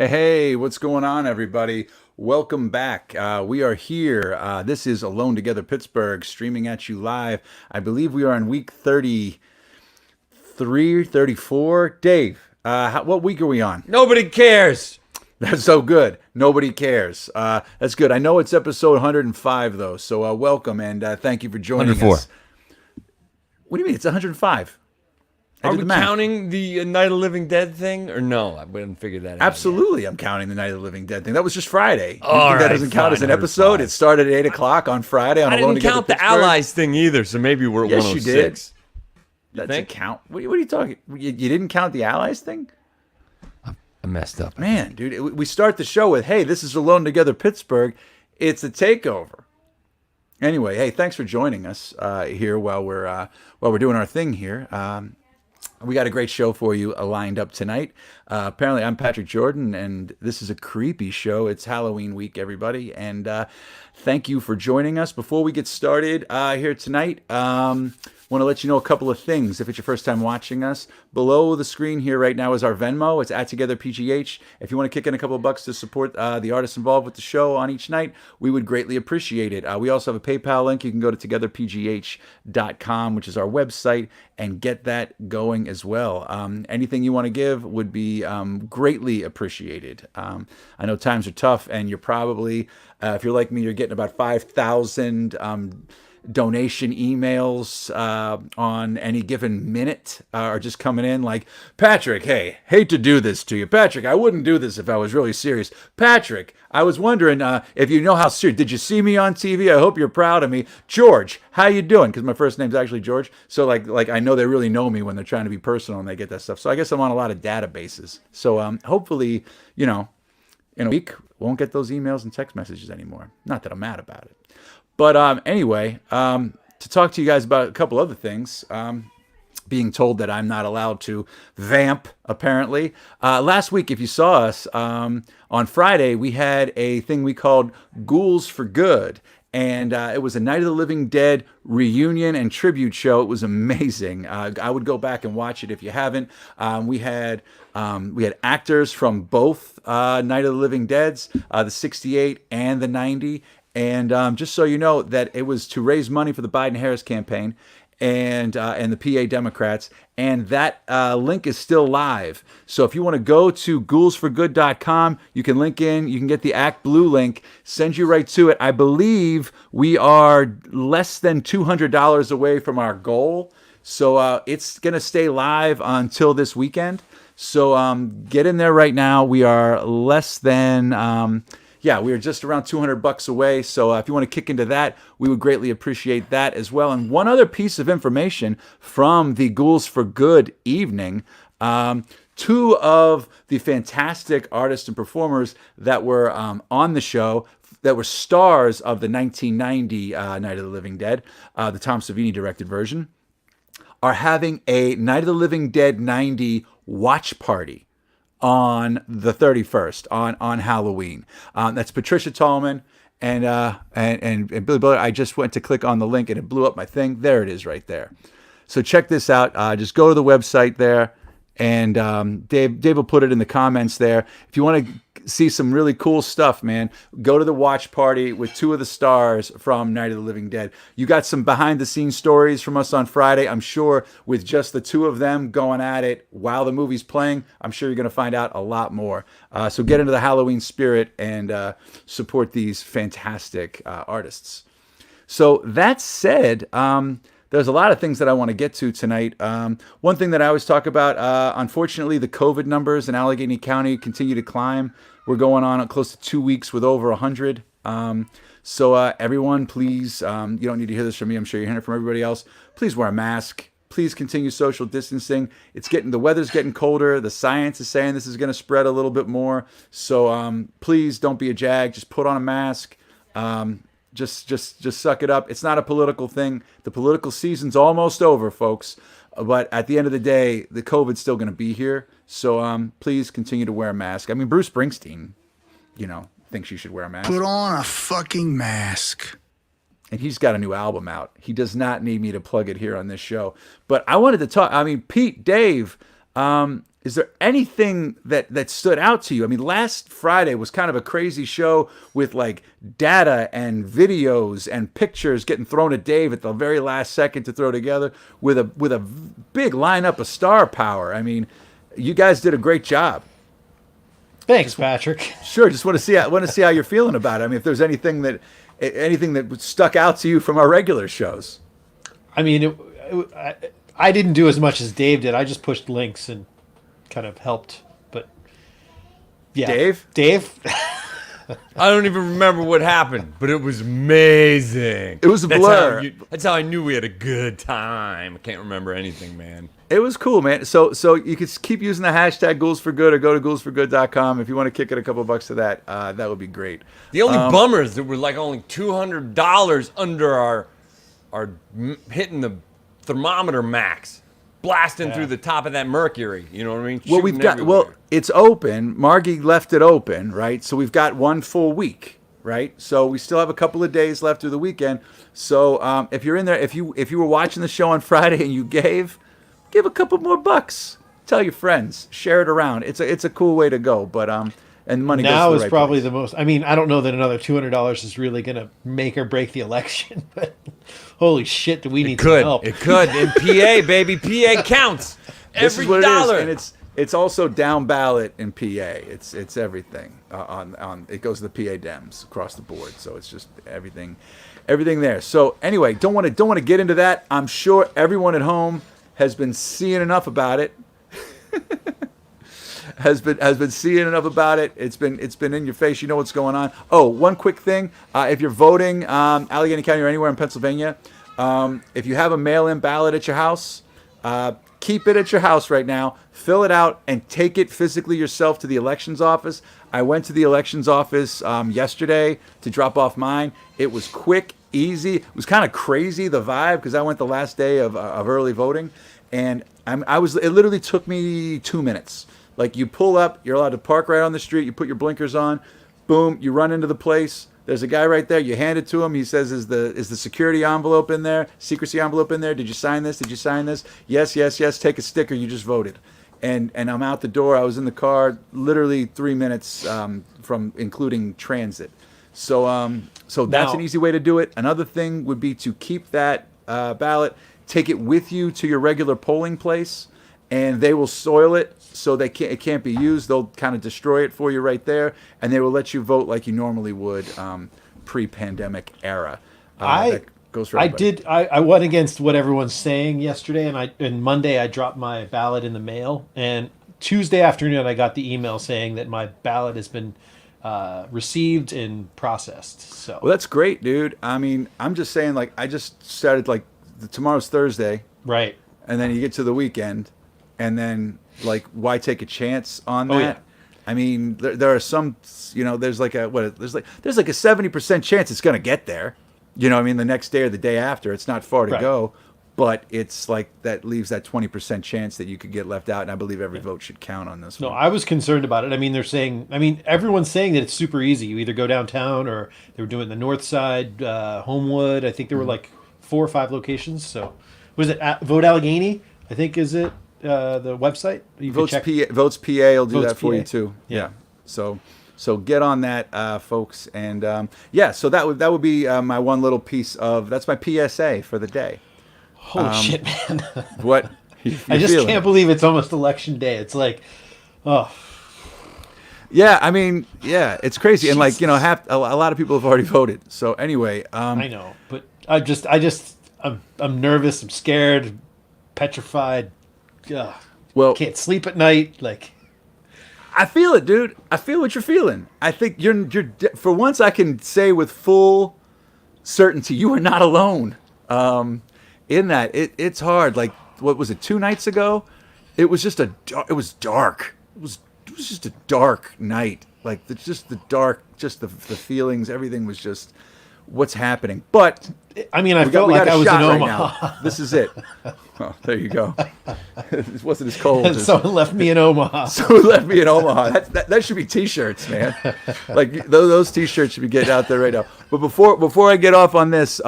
Hey, what's going on, everybody? Welcome back. We are here. This is Alone Together Pittsburgh, streaming at you live. I believe we are on week 33, 34. Dave, what week are we on? Nobody cares. That's so good. Nobody cares. That's good. I know it's episode 105, though, so welcome and thank you for joining 104. us. What do you mean? It's 105. Are we counting the Night of the Living Dead thing, or no? I wouldn't figure that out. Absolutely, I'm counting the Night of the Living Dead thing. That was just Friday. You All think that right, doesn't count as an fine, episode? 105. It started at 8 o'clock on Friday on I Alone didn't Together count the Pittsburgh. Allies thing either, so maybe we're at Yes, 106. you did. That's think? a count. What are you talking? You didn't count the Allies thing? I messed up. Man, dude, we start the show with, hey, this is Alone Together Pittsburgh. It's a takeover. Anyway, hey, thanks for joining us here while we're doing our thing here. We got a great show for you lined up tonight. Apparently, I'm Patrick Jordan, and this is a creepy show. It's Halloween week, everybody, and thank you for joining us. Before we get started here tonight, want to let you know a couple of things. If it's your first time watching us, below the screen here right now is our Venmo. It's @TogetherPGH. If you want to kick in a couple of bucks to support the artists involved with the show on each night, we would greatly appreciate it. We also have a PayPal link. You can go to togetherpgh.com, which is our website, and get that going as well. Anything you want to give would be greatly appreciated. I know times are tough, and you're probably, if you're like me, you're getting about 5,000 donation emails on any given minute are just coming in like, Patrick, hey, hate to do this to you. Patrick, I wouldn't do this if I was really serious. Patrick, I was wondering if you know how serious. Did you see me on TV? I hope you're proud of me. George, how you doing? Because my first name's actually George. So like I know they really know me when they're trying to be personal and they get that stuff. So I guess I'm on a lot of databases. So hopefully, in a week, won't get those emails and text messages anymore. Not that I'm mad about it. But anyway, to talk to you guys about a couple other things, being told that I'm not allowed to vamp, apparently. Last week, if you saw us, on Friday, we had a thing we called Ghouls for Good. And it was a Night of the Living Dead reunion and tribute show. It was amazing. I would go back and watch it if you haven't. We had actors from both Night of the Living Deads, the 68 and the 90. And just so you know, that it was to raise money for the Biden-Harris campaign and the PA Democrats. And that link is still live. So if you want to go to GHOULS4GOOD.com, you can link in. You can get the Act Blue link, send you right to it. I believe we are less than $200 away from our goal. So it's going to stay live until this weekend. So get in there right now. We are less than... we are just around $200 away. So if you want to kick into that, we would greatly appreciate that as well. And one other piece of information from the Ghouls for Good evening, two of the fantastic artists and performers that were on the show, that were stars of the 1990 Night of the Living Dead, the Tom Savini directed version, are having a Night of the Living Dead 90 watch party on the 31st, on Halloween. That's Patricia Tallman and Billy Bullard. I just went to click on the link and it blew up my thing. There it is right there. So check this out. Just go to the website there, and Dave will put it in the comments there. If you want to see some really cool stuff, man, go to the watch party with two of the stars from Night of the Living Dead. You got some behind-the-scenes stories from us on Friday. I'm sure with just the two of them going at it while the movie's playing, I'm sure you're going to find out a lot more. So get into the Halloween spirit and support these fantastic artists. So that said, there's a lot of things that I want to get to tonight. One thing that I always talk about, unfortunately, the COVID numbers in Allegheny County continue to climb. We're going on close to 2 weeks with over 100. So everyone, please, you don't need to hear this from me. I'm sure you're hearing it from everybody else. Please wear a mask. Please continue social distancing. The weather's getting colder. The science is saying this is going to spread a little bit more. So please don't be a jag. Just put on a mask. Just suck it up. It's not a political thing. The political season's almost over, folks. But at the end of the day, the COVID's still going to be here. So please continue to wear a mask. I mean, Bruce Springsteen, thinks you should wear a mask. Put on a fucking mask. And he's got a new album out. He does not need me to plug it here on this show. But I wanted to talk. I mean, Pete, Dave, is there anything that stood out to you? I mean, last Friday was kind of a crazy show with like data and videos and pictures getting thrown at Dave at the very last second to throw together with a big lineup of star power. I mean, you guys did a great job. Thanks, Patrick. Sure, just want to see how you're feeling about it. I mean, if there's anything that stuck out to you from our regular shows. I mean, I didn't do as much as Dave did. I just pushed links and kind of helped, but yeah. Dave? I don't even remember what happened, but it was amazing. It was a blur. That's how I knew we had a good time. I can't remember anything, man. It was cool, man. So you could keep using the hashtag GHOULS4GOOD or go to GHOULS4GOOD.com if you want to kick it a couple bucks to that. That would be great. The only bummer is that we're like only $200 under our hitting the thermometer max. Blasting through the top of that mercury, you know what I mean? Well, it's open. Margie left it open, right? So we've got one full week, right? So we still have a couple of days left through the weekend. So if you're in there, if you were watching the show on Friday and you give a couple more bucks. Tell your friends, share it around. It's a cool way to go, but and money now goes to the is probably place. the most. I mean, I don't know that another $200 is really going to make or break the election, but holy shit, do we need some help? It could. In PA, baby, PA counts. This Every is what dollar. it is, and it's also down ballot in PA. It's everything on it goes to the PA Dems across the board. So it's just everything there. So anyway, don't want to get into that. I'm sure everyone at home has been seeing enough about it. has been seeing enough about it. It's been in your face. You know what's going on. Oh, one quick thing. If you're voting, Allegheny County or anywhere in Pennsylvania, if you have a mail-in ballot at your house, keep it at your house right now. Fill it out and take it physically yourself to the elections office. I went to the elections office yesterday to drop off mine. It was quick, easy. It was kind of crazy, the vibe, because I went the last day of early voting, and it literally took me 2 minutes. Like, you pull up, you're allowed to park right on the street, you put your blinkers on, boom, you run into the place. There's a guy right there. You hand it to him. He says, "Is the security envelope in there? Secrecy envelope in there? Did you sign this? Did you sign this? Yes, yes, yes. Take a sticker. You just voted." And I'm out the door. I was in the car literally 3 minutes from including transit. So that's an easy way to do it. Another thing would be to keep that ballot, take it with you to your regular polling place, and they will soil it so it can't be used. They'll kind of destroy it for you right there, and they will let you vote like you normally would pre-pandemic era. That goes for everybody. I went against what everyone's saying yesterday, and Monday I dropped my ballot in the mail, and Tuesday afternoon I got the email saying that my ballot has been received and processed. So well, that's great, dude. I mean, I'm just saying, like, I just started, like, tomorrow's Thursday, right, and then you get to the weekend, and then, like, why take a chance on that? Oh, yeah. I mean, there are some, there's like a 70% chance it's gonna get there. You know what I mean? The next day or the day after, it's not far to go, but it's like that leaves that 20% chance that you could get left out, and I believe every vote should count on this one. No, I was concerned about it. I mean, everyone's saying that it's super easy. You either go downtown, or they were doing the north side, Homewood. I think there were like 4 or 5 locations. So was it Vote Allegheny? I think is it the website? You Votes PA will do that for you too. Yeah. So get on that, folks, and so that would be my one little piece of that's my PSA for the day. Holy shit, man! What? I just can't believe it's almost election day. It's like, oh. Yeah, I mean, yeah, it's crazy, and like a lot of people have already voted. So anyway, I know, but I'm nervous. I'm scared, petrified. Ugh. Well, can't sleep at night. Like, I feel it, dude. I feel what you're feeling. I think you're for once I can say with full certainty you are not alone. In that, it's hard. Like, what was it? 2 nights ago, it was just it was dark. It was just a dark night. Like, just the dark, just the feelings. Everything was just what's happening. But I mean, I felt like I was in Omaha. Now. This is it. Oh, there you go. It wasn't as cold. And someone left me in Omaha. Someone left me in Omaha. That should be T-shirts, man. Like, those T-shirts should be getting out there right now. But before I get off on this,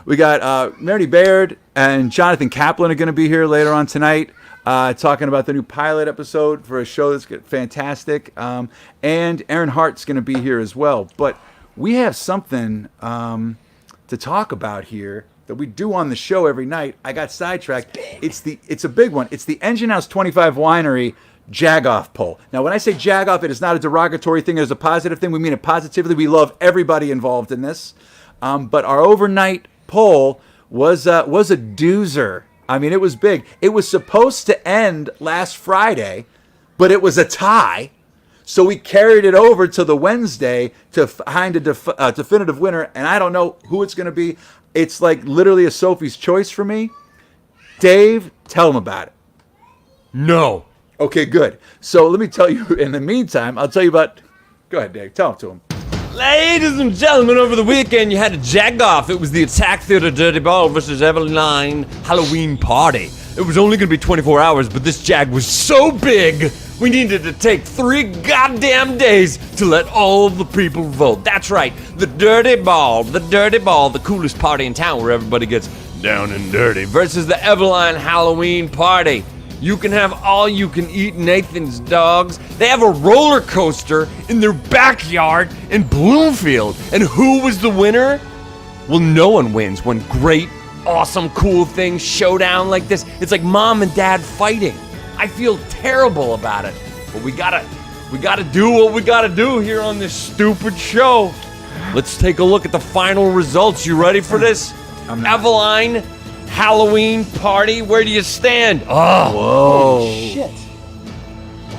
we got Marianne Bayard and Jonathan Kaplan are going to be here later on tonight. talking about the new pilot episode for a show that's fantastic. And Erin Hart's going to be here as well. But we have something to talk about here that we do on the show every night. I got sidetracked. It's a big one. It's the Engine House 25 Winery Jag-Off poll. Now, when I say Jag-Off, it is not a derogatory thing. It is a positive thing. We mean it positively. We love everybody involved in this. But our overnight poll was a doozer. I mean, it was big. It was supposed to end last Friday, but it was a tie. So we carried it over to the Wednesday to find a definitive winner. And I don't know who it's going to be. It's like literally a Sophie's choice for me. Dave, tell him about it. No. Okay, good. So let me tell you, in the meantime, I'll tell you about... Go ahead, Dave. Tell him to him. Ladies and gentlemen, over the weekend you had a Jag-Off. It was the Attack Theater Dirty Ball versus EVALINE Halloween party. It was only going to be 24 hours, but this Jag was so big, we needed to take 3 goddamn days to let all the people vote. That's right, the Dirty Ball, the coolest party in town where everybody gets down and dirty, versus the EVALINE Halloween party. You can have all you can eat Nathan's dogs. They have a roller coaster in their backyard in Bloomfield. And who was the winner? Well, no one wins when great, awesome, cool things showdown like this. It's like mom and dad fighting. I feel terrible about it. But we gotta do what we gotta do here on this stupid show. Let's take a look at the final results. You ready for this? EVALINE Halloween party, where do you stand? Oh, whoa. Shit.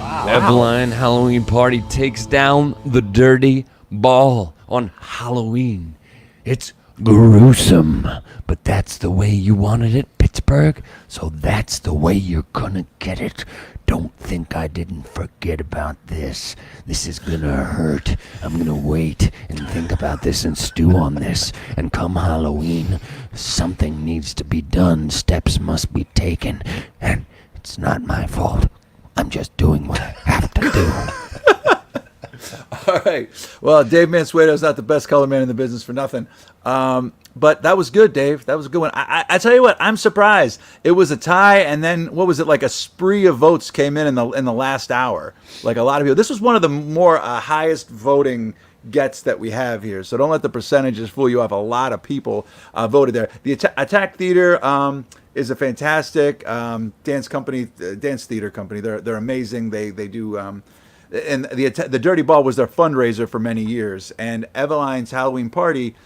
Wow. EVALINE Halloween party takes down the Dirty Ball on Halloween. It's gruesome, but that's the way you wanted it, Pittsburgh, so that's the way you're gonna get it. Don't think I didn't forget about this. This is gonna hurt. I'm gonna wait and think about this and stew on this. And come Halloween, something needs to be done. Steps must be taken. And it's not my fault. I'm just doing what I have to do. All right. Well, Dave Mansueto's not the best color man in the business for nothing. But that was good, Dave. That was a good one. I tell you what, I'm surprised. It was a tie, and then what was it, like a spree of votes came in the last hour. Like a lot of people. This was one of the more highest voting gets that we have here. So don't let the percentages fool you off. A lot of people voted there. The Attack Theater is a fantastic dance theater company. They're amazing. They do. And the Dirty Ball was their fundraiser for many years. And EVALINE's Halloween party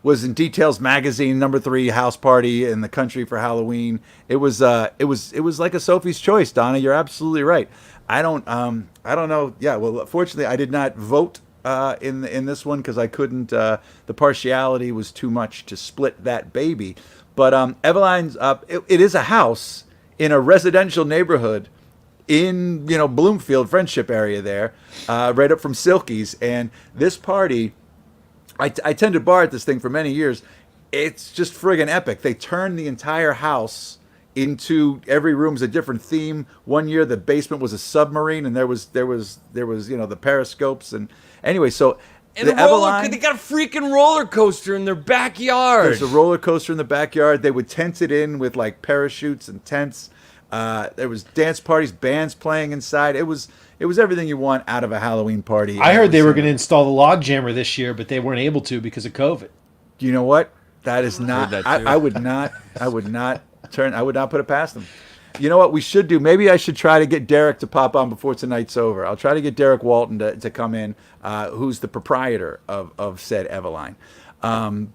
was in Details magazine, #3 house party in the country for Halloween. It was like a Sophie's choice, Donna. You're absolutely right. I don't know. Yeah, well, fortunately, I did not vote in this one because I couldn't. The partiality was too much to split that baby. But EVALINE's it is a house in a residential neighborhood in Bloomfield, Friendship area there, right up from Silky's, and this party. I tended bar at this thing for many years. It's just friggin' epic. They turned the entire house into every room's a different theme. One year the basement was a submarine, and there was the periscopes and anyway. So and the they got a freaking roller coaster in their backyard. There's a roller coaster in the backyard. They would tent it in with like parachutes and tents. There was dance parties, bands playing inside. It was everything you want out of a Halloween party. I heard they were going to install the log jammer this year, but they weren't able to because of COVID. You know what? That is not. I would not put it past them. You know what we should do? Maybe I should try to get Derek to pop on before tonight's over. I'll try to get Derek Walton to come in, who's the proprietor of said EVALINE.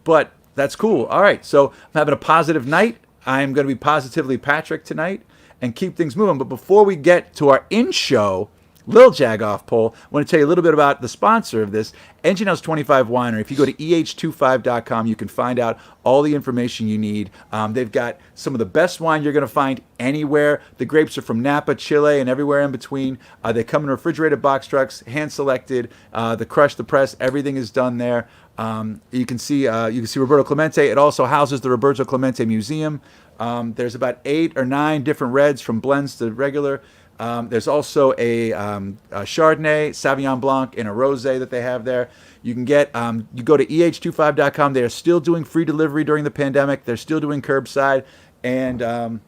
But that's cool. All right, so I'm having a positive night. I'm going to be positively Patrick tonight and keep things moving. But before we get to our in-show Lil Jag-Off poll, I want to tell you a little bit about the sponsor of this, Engine House 25 Winery. If you go to EH25.com, you can find out all the information you need. They've got some of the best wine you're going to find anywhere. The grapes are from Napa, Chile, and everywhere in between. They come in refrigerated box trucks, hand-selected. The crush, the press, everything is done there. You can see Roberto Clemente. It also houses the Roberto Clemente Museum. There's about 8 or 9 different reds from blends to regular. There's also a Chardonnay, Sauvignon Blanc, and a Rosé that they have there. You can get, you go to EH25.com. They are still doing free delivery during the pandemic. They're still doing curbside. And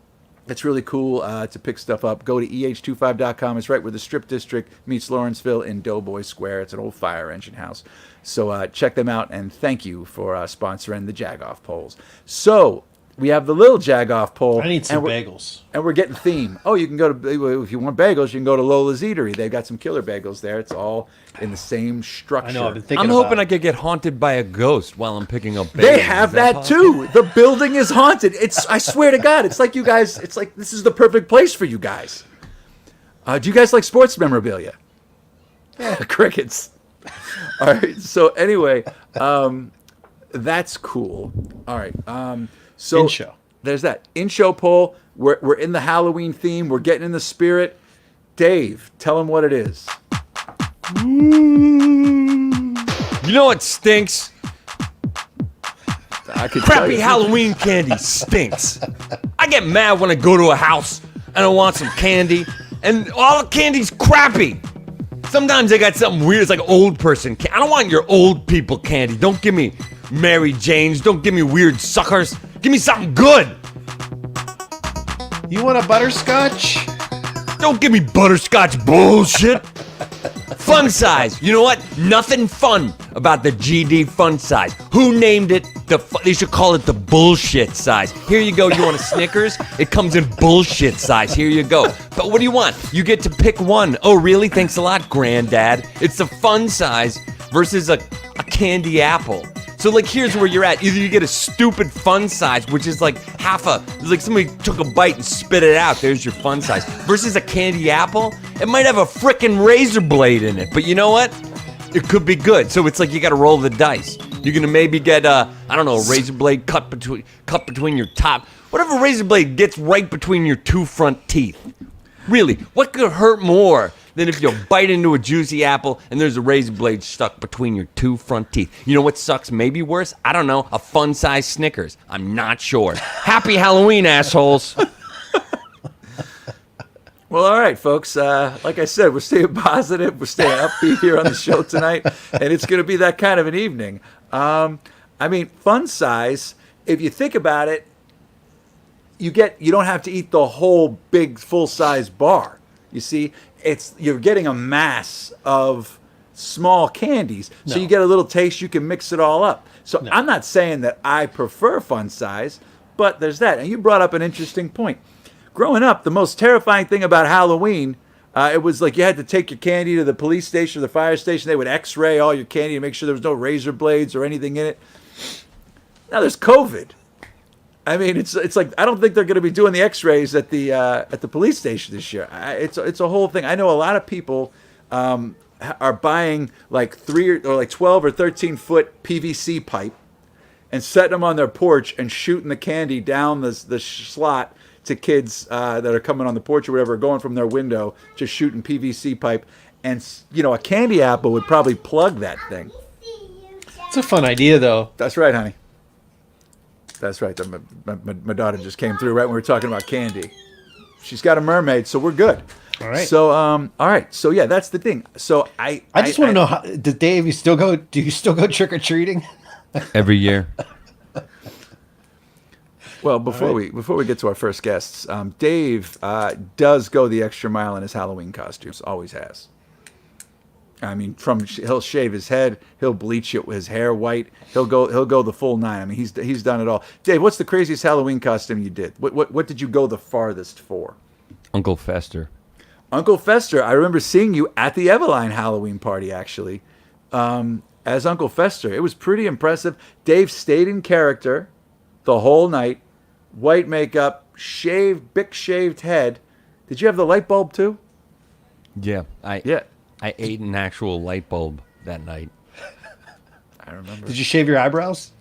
It's really cool to pick stuff up. Go to eh25.com. It's right where the Strip District meets Lawrenceville in Doughboy Square. It's an old fire engine house. So check them out, and thank you for sponsoring the Jagoff polls. So we have the little Jagoff poll. I need some bagels. And we're getting theme. Oh, you can go to, if you want bagels, you can go to Lola's Eatery. They've got some killer bagels there. It's all in the same structure. I know, I've been thinking I'm about hoping it. I could get haunted by a ghost while I'm picking up bagels. They have Is that possible? too. The building is haunted. I swear to God, it's like you guys, it's like this is the perfect place for you guys. Do you guys like sports memorabilia? Yeah. Crickets. All right. So anyway, that's cool. All right. So In-show. There's that in-show poll. We're in the Halloween theme. We're getting in the spirit. Dave, tell them what it is. You know what stinks? I could tell Crappy you. Halloween candy stinks. I get mad when I go to a house and I want some candy, and all the candy's crappy. Sometimes they got something weird. It's like old person candy. I don't want your old people candy. Don't give me Mary Janes. Don't give me weird suckers. Give me something good. You want a butterscotch? Don't give me butterscotch bullshit. Fun size. You know what? Nothing fun about the GD fun size. Who named it? They should call it the bullshit size. Here you go. You want a Snickers? It comes in bullshit size. Here you go. But what do you want? You get to pick one. Oh, really? Thanks a lot, Granddad. It's the fun size versus a candy apple. So, like, here's where you're at. Either you get a stupid fun size, which is like it's like somebody took a bite and spit it out. There's your fun size. Versus a candy apple. It might have a frickin' razor blade in it. But you know what? It could be good. So it's like you got to roll the dice. You're going to maybe get, a razor blade cut between your top. What if a razor blade gets right between your two front teeth? Really, what could hurt more than if you bite into a juicy apple and there's a razor blade stuck between your two front teeth? You know what sucks maybe worse? I don't know, a fun-sized Snickers. I'm not sure. Happy Halloween, assholes. Well, all right, folks. Like I said, we're staying positive. We're staying upbeat here on the show tonight, and it's going to be that kind of an evening. I mean, fun size. If you think about it, you don't have to eat the whole big full-size bar. You see, you're getting a mass of small candies, so you get a little taste. You can mix it all up. So I'm not saying that I prefer fun size, but there's that. And you brought up an interesting point. Growing up, the most terrifying thing about Halloween, it was like you had to take your candy to the police station or the fire station. They would X-ray all your candy to make sure there was no razor blades or anything in it. Now there's COVID. I mean, it's like I don't think they're going to be doing the X-rays at the police station this year. It's a whole thing. I know a lot of people are buying like 12 or 13-foot PVC pipe and setting them on their porch and shooting the candy down the slot to kids that are coming on the porch or whatever, going from their window, just shooting PVC pipe. And, a candy apple would probably plug that thing. It's a fun idea, though. That's right, honey. That's right. My daughter just came through right when we were talking about candy. She's got a mermaid, so we're good. All right. So, all right. So, yeah, that's the thing. So, I just want to know, Dave, do you still go trick-or-treating? Every year. Well, before we get to our first guests, Dave does go the extra mile in his Halloween costumes. Always has. I mean, he'll shave his head, he'll bleach his hair white, he'll go the full nine. I mean, he's done it all. Dave, what's the craziest Halloween costume you did? What did you go the farthest for? Uncle Fester. Uncle Fester. I remember seeing you at the EVALINE Halloween party actually, as Uncle Fester. It was pretty impressive. Dave stayed in character the whole night. White makeup, big shaved head. Did you have the light bulb too? Yeah. Yeah. I ate an actual light bulb that night. I remember. Did you shave your eyebrows?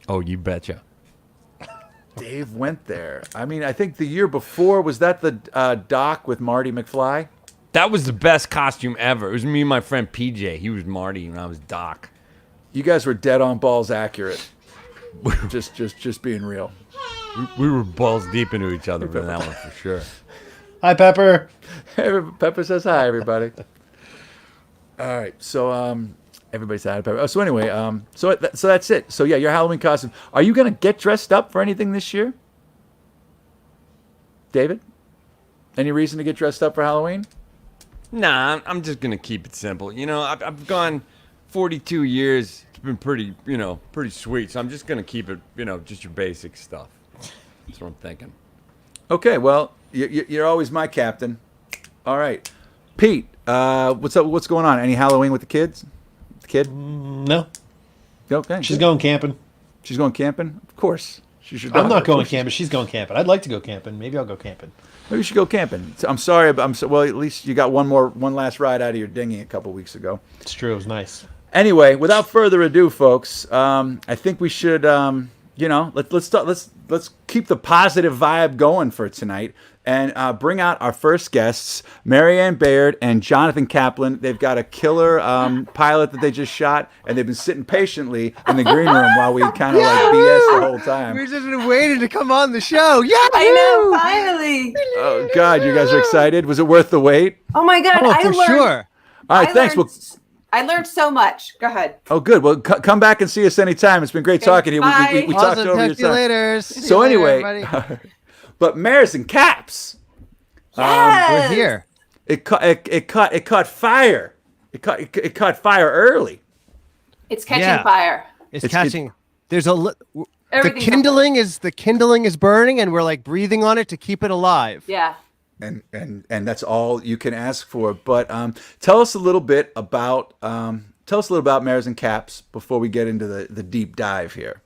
Oh, you betcha. Dave went there. I mean, I think the year before, was that the doc with Marty McFly? That was the best costume ever. It was me and my friend PJ. He was Marty and I was Doc. You guys were dead on balls accurate. just being real. We were balls deep into each other for that one for sure. Hi, Pepper. Pepper says hi, everybody. All right, so everybody said hi to Pepper. Oh, so anyway, so that's it. So yeah, your Halloween costume. Are you gonna get dressed up for anything this year? David, any reason to get dressed up for Halloween? Nah, I'm just gonna keep it simple. You know, I've gone 42 years. It's been pretty, pretty sweet. So I'm just gonna keep it, just your basic stuff. That's what I'm thinking. Okay, well, you're always my captain. All right, Pete, what's up? What's going on? Any Halloween with the kids? The kid? No. Okay. She's going camping. She's going camping? Of course. She should. I'm not going camping. She's going camping. I'd like to go camping. Maybe I'll go camping. Maybe you should go camping. I'm sorry, but well, at least you got one last ride out of your dinghy a couple weeks ago. It's true. It was nice. Anyway, without further ado, folks, I think we should, let's keep the positive vibe going for tonight and bring out our first guests, Marianne Bayard and Jonathan Kaplan. They've got a killer pilot that they just shot, and they've been sitting patiently in the green room while we kind of BS the whole time. We've just been waiting to come on the show. Yeah, I know, finally. Oh God, you guys are excited? Was it worth the wait? Oh my God, Oh, for sure. All right, thanks. I learned so much. Go ahead. Oh, good. Well, come back and see us anytime. It's been great talking to you. Bye. We talked Awesome. over your Talk to you time. later. So anyway, but Mares Kaps, Yes. we're here. it caught fire. It caught fire early. It's catching Yeah. fire. It's catching. There's the Everything's kindling is burning, and we're like breathing on it to keep it alive. Yeah. And that's all you can ask for. But tell us a little bit about Mares Kaps before we get into the deep dive here.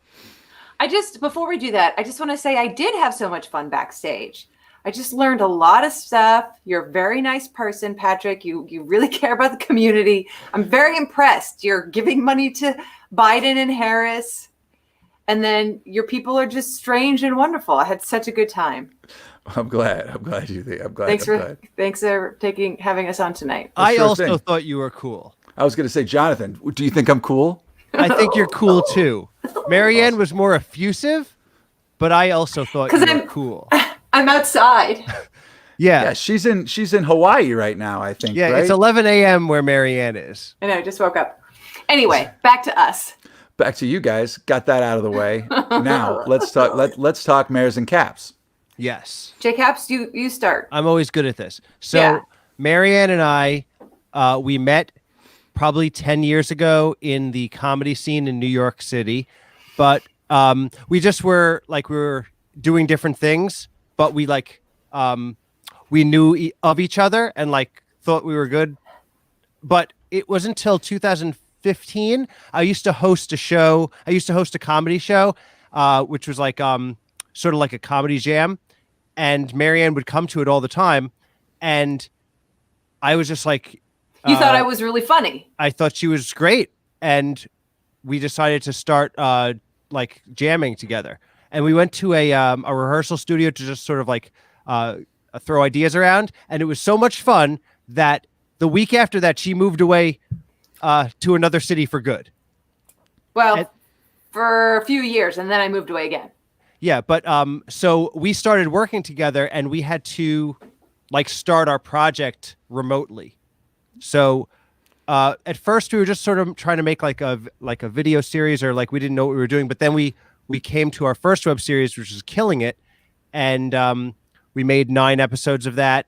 Before we do that, I just want to say I did have so much fun backstage. I just learned a lot of stuff. You're a very nice person, Patrick. You really care about the community. I'm very impressed. You're giving money to Biden and Harris. And then your people are just strange and wonderful. I had such a good time. I'm glad you think. I'm glad. Thanks for having us on tonight. I Sure also thing. thought you were cool. I was going to say, Jonathan, do you think I'm cool? I think you're cool too. Marianne was more effusive, but I also thought you were cool. I'm outside. Yeah. Yeah, she's in Hawaii right now, I think. Yeah, right? it's 11 a.m. where Marianne is. I know, I just woke up. Anyway, back to us. Back to you guys. Got that out of the way. Now let's talk. Let's talk Mares Kaps. Yes. J-Caps, you start. I'm always good at this. So Yeah. Marianne and I, we met probably 10 years ago in the comedy scene in New York City, but we just were we were doing different things, but we we knew of each other and thought we were good. But it was until 2015 I used to host a show. I used to host a comedy show, which was sort of like a comedy jam. And Marianne would come to it all the time. And I was just like... You thought I was really funny. I thought she was great. And we decided to start jamming together. And we went to a rehearsal studio to just sort of throw ideas around. And it was so much fun that the week after that, she moved away to another city for good. Well, for a few years, and then I moved away again. Yeah, but so we started working together, and we had to start our project remotely. So at first we were just sort of trying to make a video series, or we didn't know what we were doing. But then we came to our first web series, which was killing it, and we made 9 episodes of that.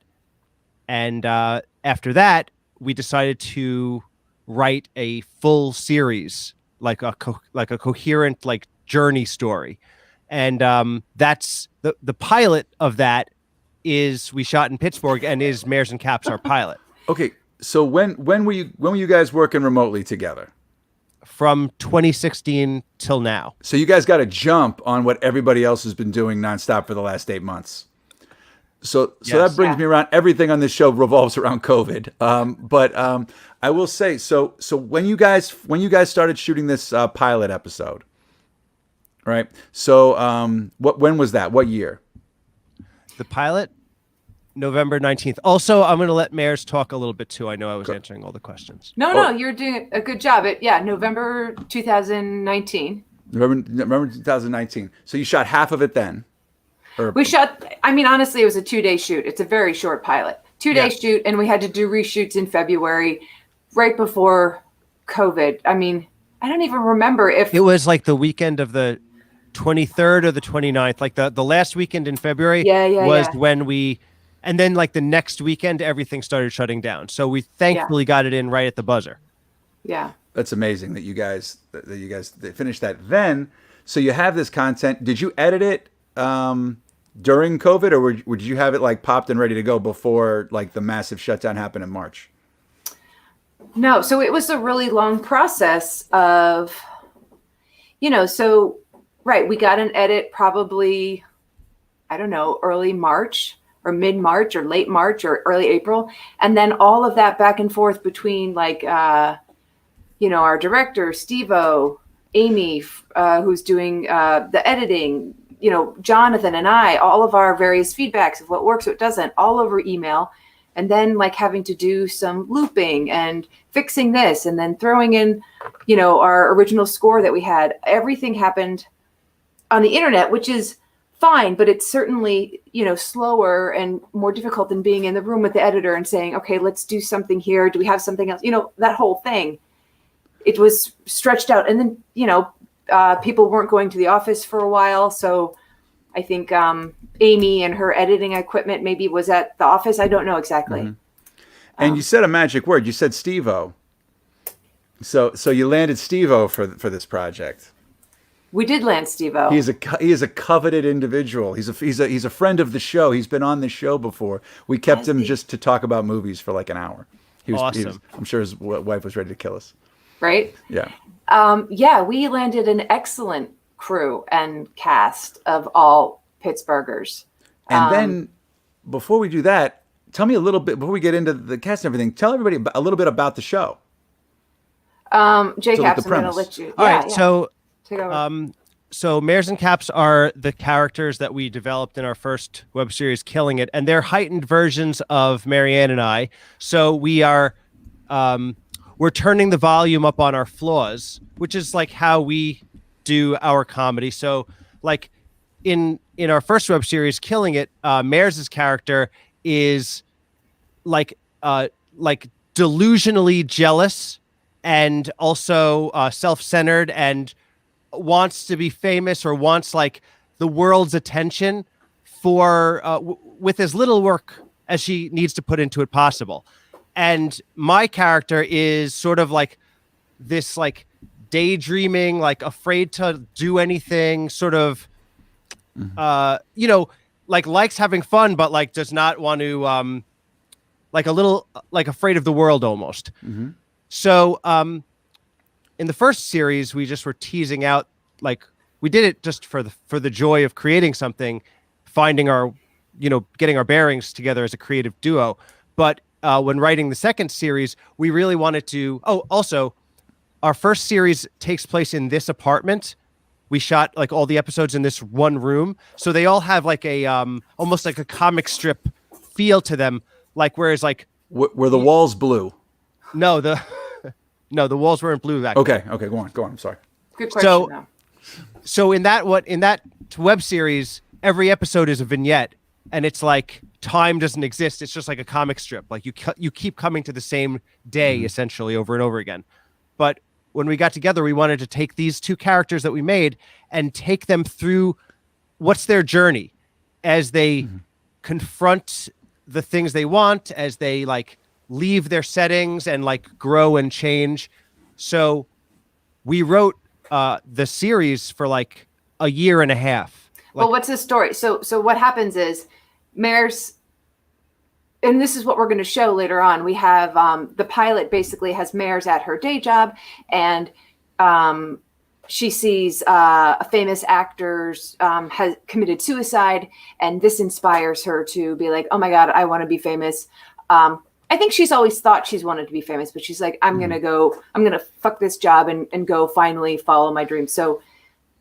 And after that, we decided to write a full series, like a coherent journey story. And that's the pilot of that is we shot in Pittsburgh, and is Mares Kaps our pilot. Okay, so when were you guys working remotely together? From 2016 till now. So you guys got a jump on what everybody else has been doing nonstop for the last 8 months. So that brings me around. Everything on this show revolves around COVID. But I will say, so when you guys started shooting this pilot episode, right? So when was that? What year? The pilot, November 19th. Also, I'm going to let Mares talk a little bit too. I know I was answering all the questions. No, you're doing a good job. November 2019. November 2019. So you shot half of it then? We shot, honestly, it was a 2-day shoot. It's a very short pilot. 2-day shoot, and we had to do reshoots in February, right before COVID. I don't even remember if... It was the weekend of the 23rd or the 29th, like the last weekend in February Yeah, was yeah. when and then like the next weekend, everything started shutting down. So we thankfully got it in right at the buzzer. Yeah. That's amazing that you guys they finished that. Then, so you have this content. Did you edit it during COVID, or did you have it like popped and ready to go before like the massive shutdown happened in March? No, so it was a really long process of, so, right, we got an edit probably, I don't know, early March or mid-March or late March or early April. And then all of that back and forth between like, our director, Steve-O, Amy, who's doing the editing, Jonathan and I, all of our various feedbacks of what works, what doesn't, all over email. And then like having to do some looping and fixing this and then throwing in, our original score that we had. Everything happened on the internet, which is fine, but it's certainly, slower and more difficult than being in the room with the editor and saying, okay, let's do something here. Do we have something else? That whole thing. It was stretched out. And then, people weren't going to the office for a while. So I think Amy and her editing equipment maybe was at the office. I don't know exactly. Mm-hmm. And you said a magic word. You said Steve-O. So you landed Steve-O for this project. We did land Steve-O. He is a coveted individual. He's a friend of the show. He's been on this show before. We kept him just to talk about movies for like an hour. Awesome. I'm sure his wife was ready to kill us. Right? Yeah. We landed an excellent crew and cast of all Pittsburghers. And then before we do that, tell me a little bit, before we get into the cast and everything, tell everybody a little bit about the show. J So, like, Caps, the I'm going to premise. let you. All right. So, take over. so Mares and Caps are the characters that we developed in our first web series, Killing It, and they're heightened versions of Marianne and I. So we are, we're turning the volume up on our flaws, which is like how we do our comedy. So like in our first web series, Killing It, Mares' character is like delusionally jealous and also self-centered and wants to be famous or wants like the world's attention for with as little work as she needs to put into it possible. And my character is sort of like this like daydreaming, like afraid to do anything, sort of like likes having fun, but like does not want to like a little like afraid of the world almost. Mm-hmm. So in the first series, we just were teasing out, like we did it just for the joy of creating something, finding our, getting our bearings together as a creative duo. But when writing the second series, we really wanted to. Oh, also, our first series takes place in this apartment. We shot like all the episodes in this one room, so they all have like a almost like a comic strip feel to them. Like whereas like were the walls blue? No, the walls weren't blue back then. Okay, go on. I'm sorry. Good question. though. So in that web series, every episode is a vignette, and it's like time doesn't exist. It's just like a comic strip. Like you keep coming to the same day essentially over and over again. But when we got together, we wanted to take these two characters that we made and take them through what's their journey as they confront the things they want, as they like leave their settings and like grow and change. So we wrote the series for like a year and a half. Well, what's the story? So what happens is Mares, and this is what we're going to show later on. We have the pilot basically has Mares at her day job, and she sees a famous actor's has committed suicide, and this inspires her to be like, oh my God, I want to be famous. I think she's always thought she's wanted to be famous, but she's like, I'm going to fuck this job and go finally follow my dream. So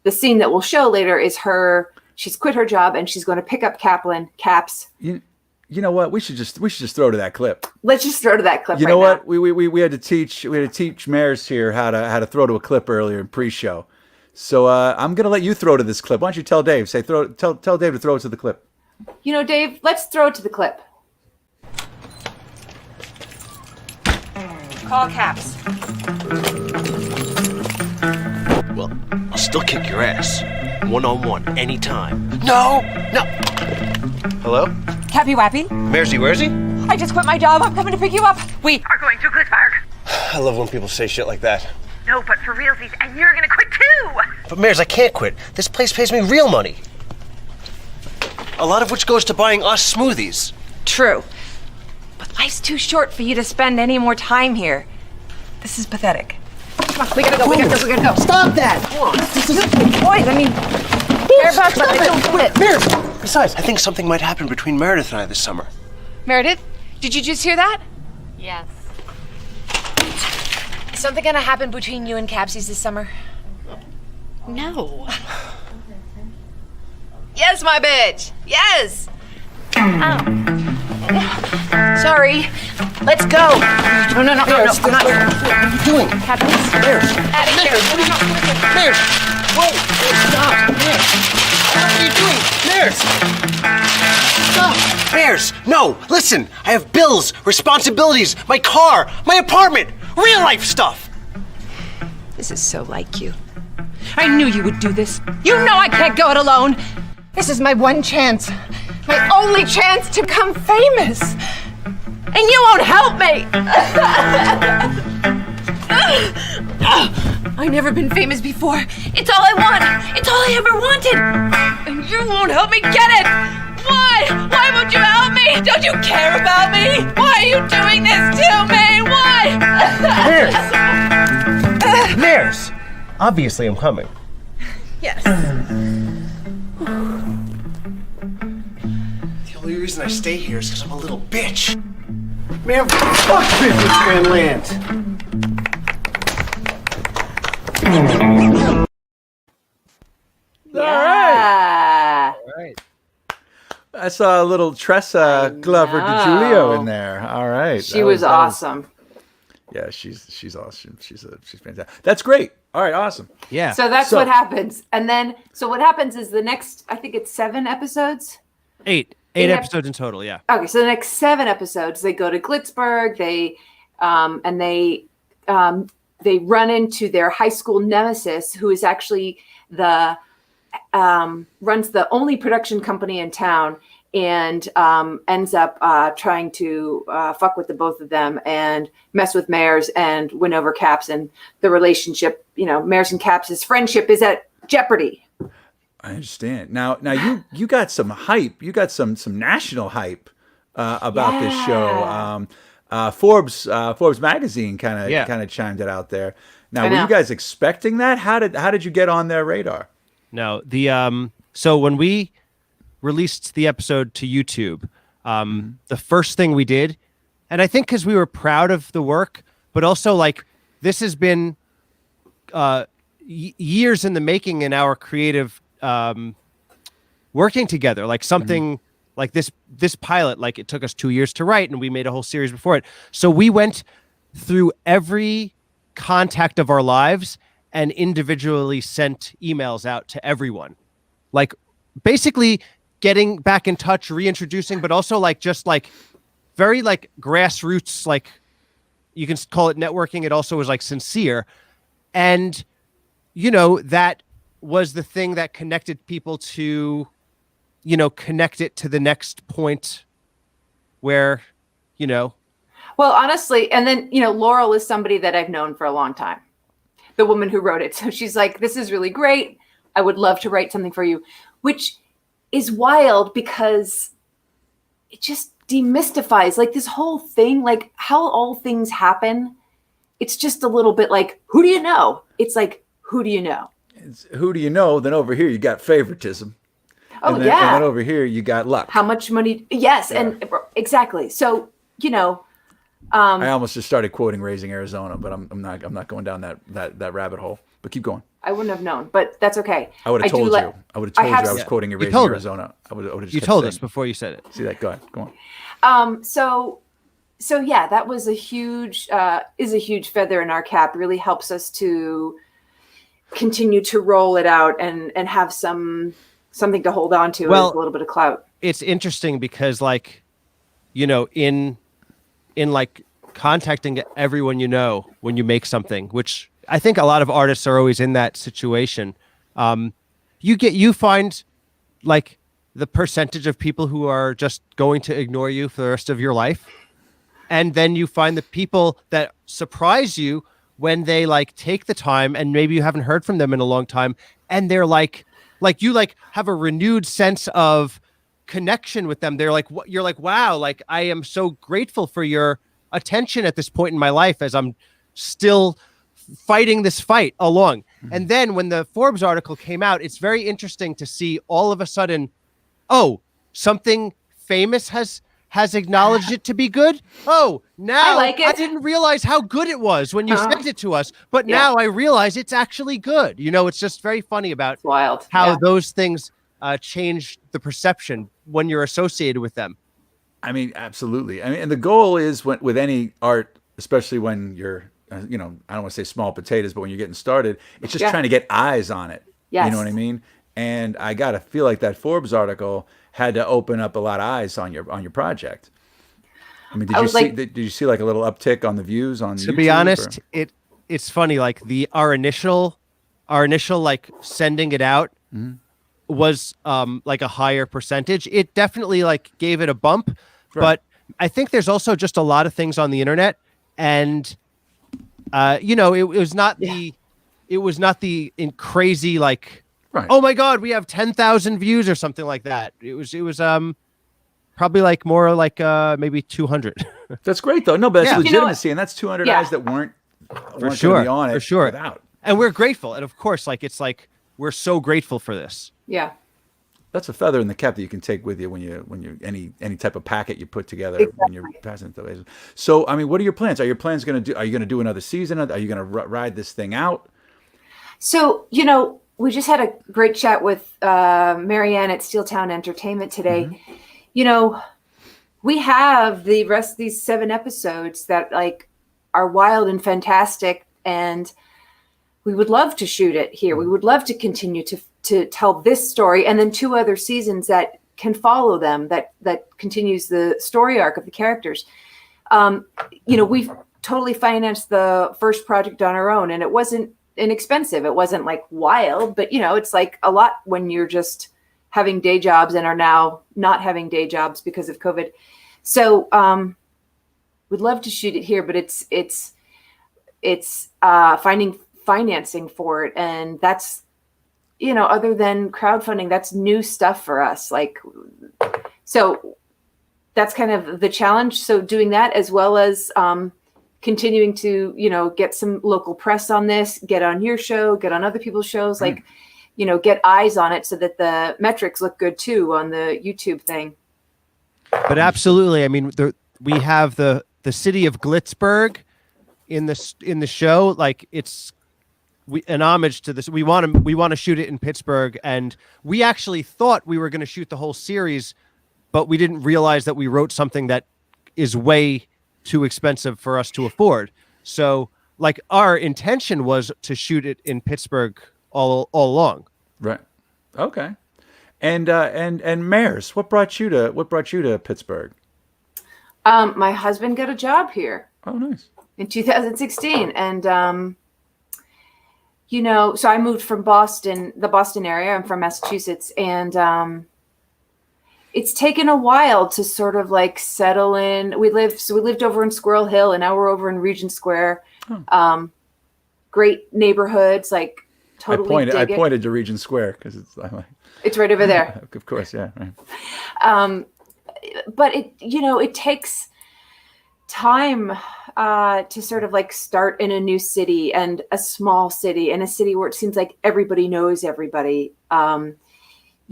the scene that we'll show later is she's quit her job and she's going to pick up Kaplan, Caps. You know what? We should just throw to that clip. Let's just throw to that clip. You know what? We had to teach Mares here how to throw to a clip earlier in pre-show. So I'm gonna let you throw to this clip. Why don't you tell Dave? Tell Dave to throw it to the clip. Dave, let's throw it to the clip. Call Caps. Well, I'll still kick your ass. one-on-one, anytime. No! Hello? Happy Wappy? Maresy, where's he? I just quit my job. I'm coming to pick you up. We are going to Pittsburgh. I love when people say shit like that. No, but for realsies, and you're gonna quit too! But Mares, I can't quit. This place pays me real money. A lot of which goes to buying us smoothies. True. But life's too short for you to spend any more time here. This is pathetic. Come on, we gotta go, we gotta go. Stop that! Come on. This is boys, I mean, care about but I don't quit. Mares! Besides, I think something might happen between Meredith and I this summer. Meredith, did you just hear that? Yes. Is something gonna happen between you and Capsies this summer? No. Yes, my bitch. Yes. Oh. Sorry. Let's go. No. I'm not. What are you doing? Capsies. Mares! Out of here. Mares! Whoa! Stop! Mares! What are you doing? Mares! Stop! Mares! No! Listen! I have bills, responsibilities, my car, my apartment, real life stuff! This is so like you. I knew you would do this. You know I can't go it alone. This is my one chance. My only chance to become famous. And you won't help me. I've never been famous before. It's all I want. It's all I ever wanted. And you won't help me get it. Why? Why won't you help me? Don't you care about me? Why are you doing this to me? Why? Mares! Mares! Obviously I'm coming. Yes. The only reason I stay here is because I'm a little bitch. Man, fuck businessman land! Yeah. I saw a little Tressa Glover DiGiulio in there. All right. She was awesome. Yeah, she's awesome. She's fantastic. That's great. All right, awesome. Yeah. So that's what happens. And then, so what happens is the next, I think it's 7 episodes. Eight episodes in total, yeah. Okay, so the next 7 episodes, they go to Glittsburg. They run into their high school nemesis, who is actually runs the only production company in town, and ends up trying to fuck with the both of them and mess with Mares and win over Caps, and the relationship, Mares and Caps' friendship is at jeopardy. I understand. Now you got some hype. You got some national hype about this show. Forbes magazine kind of chimed it out there. Now, were you guys expecting that? How did you get on their radar? No, so when we released the episode to YouTube, the first thing we did, and I think because we were proud of the work, but also like this has been years in the making in our creative working together, like something like this pilot, like it took us 2 years to write, and we made a whole series before it. So we went through every contact of our lives and individually sent emails out to everyone, like basically getting back in touch, reintroducing, but also like just like very like grassroots, like you can call it networking. It also was like sincere. And, that was the thing that connected people to, connect it to the next point where, Well, honestly, and then, Laurel is somebody that I've known for a long time, the woman who wrote it. So she's like, this is really great. I would love to write something for you, which is wild because it just demystifies like this whole thing, like how all things happen. It's just a little bit like, who do you know? It's like, who do you know? It's, who do you know? Then over here you got favoritism. Oh, and then over here you got luck. How much money? Yes, yeah. And exactly. So, I almost just started quoting Raising Arizona, but I'm not going down that rabbit hole. But keep going. I wouldn't have known, but that's okay. I would have told you. I would have told you I was quoting Raising Arizona. I would have just. You told us before you said it. See that? Go ahead. Go on. So yeah, that was is a huge feather in our cap. Really helps us to continue to roll it out and have something to hold on to. Well, a little bit of clout. It's interesting because like, in like contacting everyone when you make something, which I think a lot of artists are always in that situation. you find like the percentage of people who are just going to ignore you for the rest of your life. And then you find the people that surprise you when they like take the time, and maybe you haven't heard from them in a long time, and they're like you like have a renewed sense of connection with them. They're like, you're like, wow, like I am so grateful for your attention at this point in my life as I'm still fighting this fight along. And then when the Forbes article came out, it's very interesting to see all of a sudden, oh, something famous has acknowledged it to be good. Oh, now I like it. I didn't realize how good it was when you sent it to us, but now I realize it's actually good. You know, it's just very funny about wild how those things change the perception when you're associated with them. I mean, absolutely. I mean, and the goal is with any art, especially when you're, you know, I don't want to say small potatoes, but when you're getting started, it's just trying to get eyes on it. Yes. You know what I mean? And I got to feel like that Forbes article had to open up a lot of eyes on your project. I mean, did you see like a little uptick on the views on YouTube? To be honest, it's funny. Like our initial like sending it out was like a higher percentage. It definitely like gave it a bump, but I think there's also just a lot of things on the internet, and you know, it was not the crazy like. Right. Oh my God, we have 10,000 views or something like that. It was probably like more like maybe 200. That's great though. No, but that's legitimacy, and that's 200 eyes that weren't for sure be on it for sure. Without. And we're grateful, and of course, like it's like we're so grateful for this. Yeah. That's a feather in the cap that you can take with you when you any type of packet you put together when you're passing it to. So, I mean, what are your plans? Are you going to do another season? Are you going to ride this thing out? So, you know, we just had a great chat with Marianne at Steeltown Entertainment today. Mm-hmm. You know, we have the rest of these 7 episodes that like are wild and fantastic, and we would love to shoot it here. We would love to continue to tell this story, and then 2 other seasons that can follow them, that continues the story arc of the characters. You know, we've totally financed the first project on our own, and it wasn't inexpensive. It wasn't like wild, but you know, it's like a lot when you're just having day jobs and are now not having day jobs because of COVID. So we'd love to shoot it here, but it's finding financing for it, and that's, you know, other than crowdfunding, that's new stuff for us. Like, so that's kind of the challenge. So doing that, as well as continuing to, you know, get some local press on this, get on your show, get on other people's shows, like, you know, get eyes on it so that the metrics look good too on the YouTube thing. But absolutely, I mean, we have the city of Glitzburg in the show. Like, it's an homage to this. We want to shoot it in Pittsburgh, and we actually thought we were going to shoot the whole series, but we didn't realize that we wrote something that is way too expensive for us to afford. So like our intention was to shoot it in Pittsburgh all along. Right. Okay. And Mares, what brought you to Pittsburgh? My husband got a job here. Oh, nice. In 2016. And you know, so I moved from Boston, the Boston area. I'm from Massachusetts, and it's taken a while to sort of like settle in. We lived over in Squirrel Hill, and now we're over in Regent Square. Great neighborhoods, like totally. I pointed to Regent Square because it's right over there. Of course, yeah. Right. But it takes time to sort of like start in a new city, and a small city, and a city where it seems like everybody knows everybody.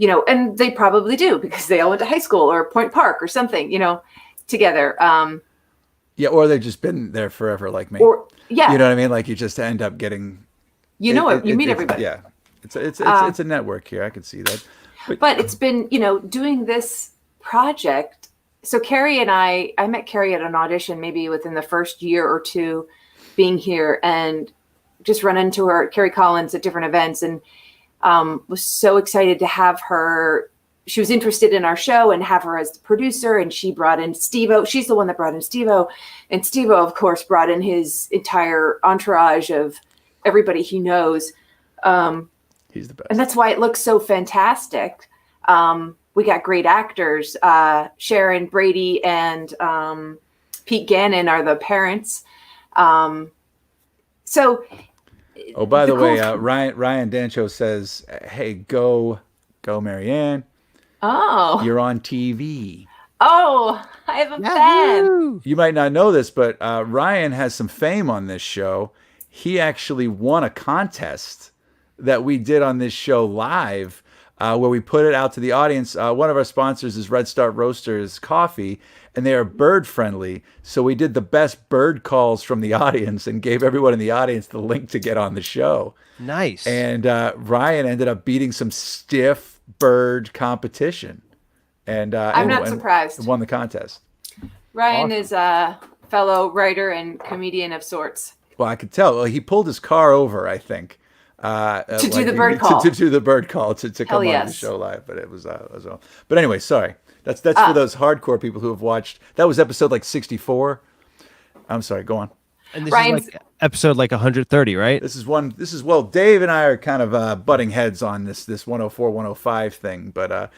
You know, and they probably do because they all went to high school or Point Park or something, you know, together. Yeah, or they've just been there forever, like me. Or yeah, you know what I mean. Like you just end up getting. You meet everybody. Yeah, it's a network here. I can see that. But it's been, you know, doing this project. So Carrie and I met Carrie at an audition, maybe within the first year or two being here, and just run into her, Carrie Collins, at different events, and was so excited to have her. She was interested in our show and have her as the producer, and she brought in Steve-O. She's the one that brought in Steve-O, and Steve-O, of course, brought in his entire entourage of everybody he knows. He's the best. And that's why it looks so fantastic. We got great actors. Sharon Brady and Pete Gannon are the parents. So, oh, by the way, Ryan Dancho says, "Hey, go, Marianne. Oh, You're on TV." Oh, I have a fan. You might not know this, but Ryan has some fame on this show. He actually won a contest that we did on this show live, where we put it out to the audience. One of our sponsors is Red Start Roasters Coffee, and they are bird friendly. So we did the best bird calls from the audience and gave everyone in the audience the link to get on the show. Nice. And Ryan ended up beating some stiff bird competition. And I'm not surprised. Won the contest. Ryan is a fellow writer and comedian of sorts. Well, I could tell. Well, he pulled his car over, I think. To do the bird call. To do the bird call, to come on the show live. But it was all. But anyway, sorry. That's for those hardcore people who have watched. That was episode like 64. I'm sorry, go on. And this is like episode like 130, right? This is well, Dave and I are kind of butting heads on this 104, 105 thing. But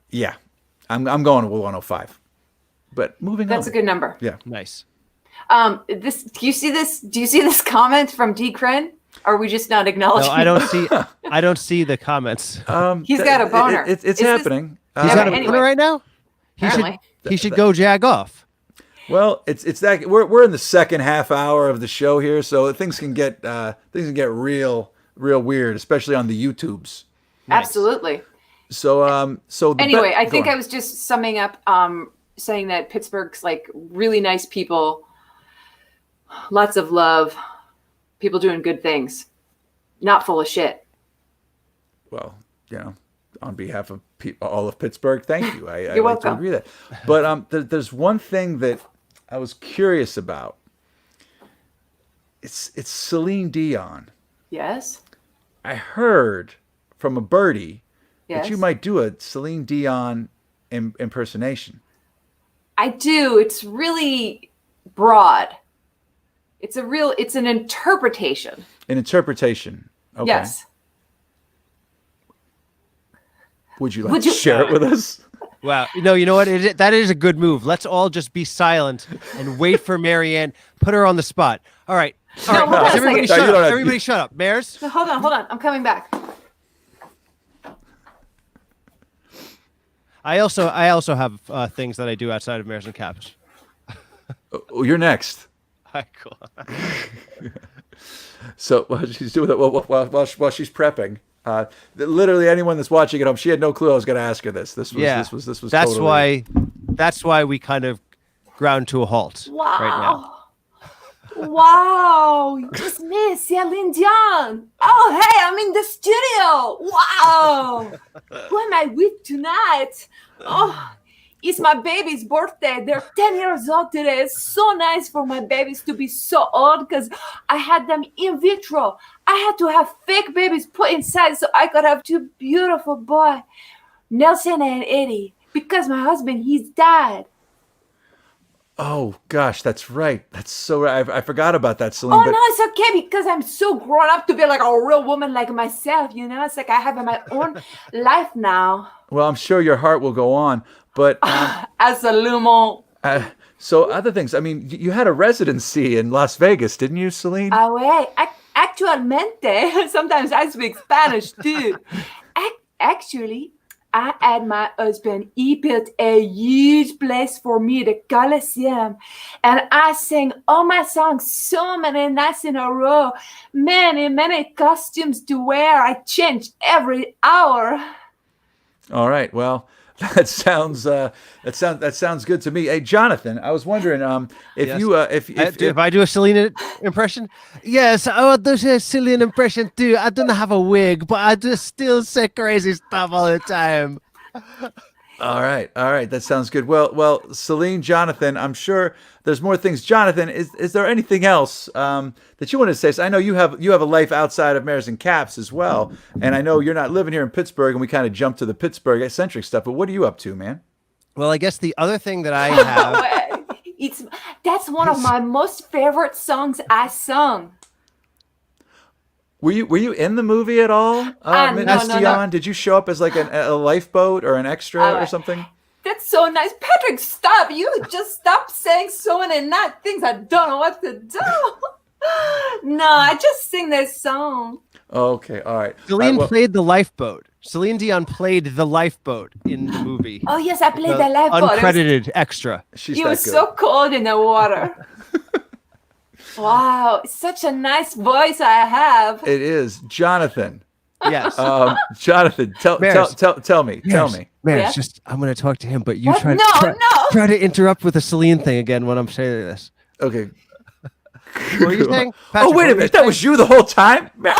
yeah, I'm going with 105. But moving on. That's a good number. Yeah. Nice. Do you see this comment from D. Kren? Or are we just not acknowledging? No, I don't see the comments. He's got a boner. It's happening. He's got a boner right now? He should go jag off. Well, it's that we're in the second half hour of the show here, so things can get real weird, especially on the YouTubes. Nice. Absolutely. So anyway, I think I was just summing up, saying that Pittsburgh's like really nice people, lots of love, people doing good things, not full of shit. Well, on behalf of all of Pittsburgh, thank you. You're welcome. To agree with that. But there's one thing that I was curious about. It's Celine Dion. Yes. I heard from a birdie that you Yes. might do a Celine Dion impersonation. I do. It's really broad. It's an interpretation. An interpretation. Okay. Yes. Would you like to share it with us? Wow. No, you know what? That is a good move. Let's all just be silent and wait for Marianne. Put her on the spot. All right. All right. hold on a Everybody second. shut up. Everybody shut up. Mares? No, hold on. I'm coming back. I also have things that I do outside of Mares and Kaps. Oh, you're next. All right, cool. So while she's doing that, while she's prepping, literally anyone that's watching at home, she had no clue I was going to ask her this. This was. That's totally... why we kind of ground to a halt Wow. right now. Wow, it's me, Celine Dion. Oh, hey, I'm in the studio. Wow. Who am I with tonight? Oh, it's my baby's birthday. They're 10 years old today. It's so nice for my babies to be so old because I had them in vitro. I had to have fake babies put inside so I could have two beautiful boys, Nelson and Eddie, because my husband, he's died. Oh gosh, that's right. That's so right. I forgot about that, Celine. Oh no, it's okay because I'm so grown up to be like a real woman like myself. It's like I have my own life now. Well, I'm sure your heart will go on, but Absolument. So other things. I mean, you had a residency in Las Vegas, didn't you, Celine? Ah, wait. Actualmente, sometimes I speak Spanish too. Actually, I had my husband. He built a huge place for me, the Coliseum. And I sang all my songs so many nights in a row. Many costumes to wear. I changed every hour. All right. Well, that sounds good to me. Hey, Jonathan, I was wondering if Yes. you if I do a Celine impression, yes, I would do a Celine impression too. I don't have a wig, but I just still say crazy stuff all the time. All right. That sounds good. Well, Celine, Jonathan, I'm sure there's more things. Jonathan, is there anything else that you want to say? So I know you have a life outside of Mares and Kaps as well, and I know you're not living here in Pittsburgh, and we kind of jumped to the Pittsburgh centric stuff. But what are you up to, man? Well, I guess the other thing that I have. That's one of my most favorite songs I sung. Were you in the movie at all, Miss no. Dion? Did you show up as like a lifeboat or an extra or something? That's so nice. Patrick, stop. You just stop saying so many nice things. I don't know what to do. No, I just sing this song. Okay, all right. Celine played the lifeboat. Celine Dion played the lifeboat in the movie. Oh, yes, I played the lifeboat. Uncredited extra. It was so cold in the water. Wow, such a nice voice I have. It is. Jonathan. Yes. Jonathan, tell me. Mares, Yeah? just I'm going to talk to him, but you What? try to interrupt with the Celine thing again when I'm saying this. Okay. What were you saying? Oh, wait a minute. That was you the whole time? Man,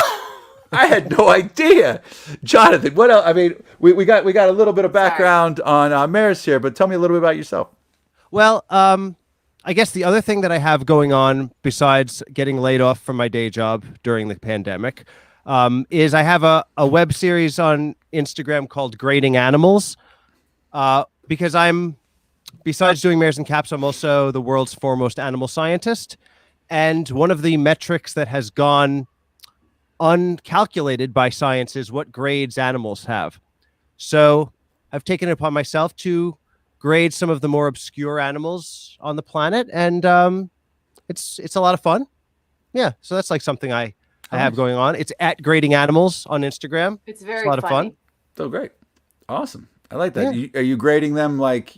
I had no idea. Jonathan, what else? I mean, we got a little bit of background on Mares here, but tell me a little bit about yourself. Well, I guess the other thing that I have going on besides getting laid off from my day job during the pandemic is I have a web series on Instagram called Grading Animals because besides doing Mares and Caps, I'm also the world's foremost animal scientist. And one of the metrics that has gone uncalculated by science is what grades animals have. So I've taken it upon myself to grade some of the more obscure animals on the planet, and it's a lot of fun. Yeah, so that's like something I have going on. It's at Grading Animals on Instagram. It's very a lot of fun. So great. Awesome. I like that. Yeah. Are you grading them like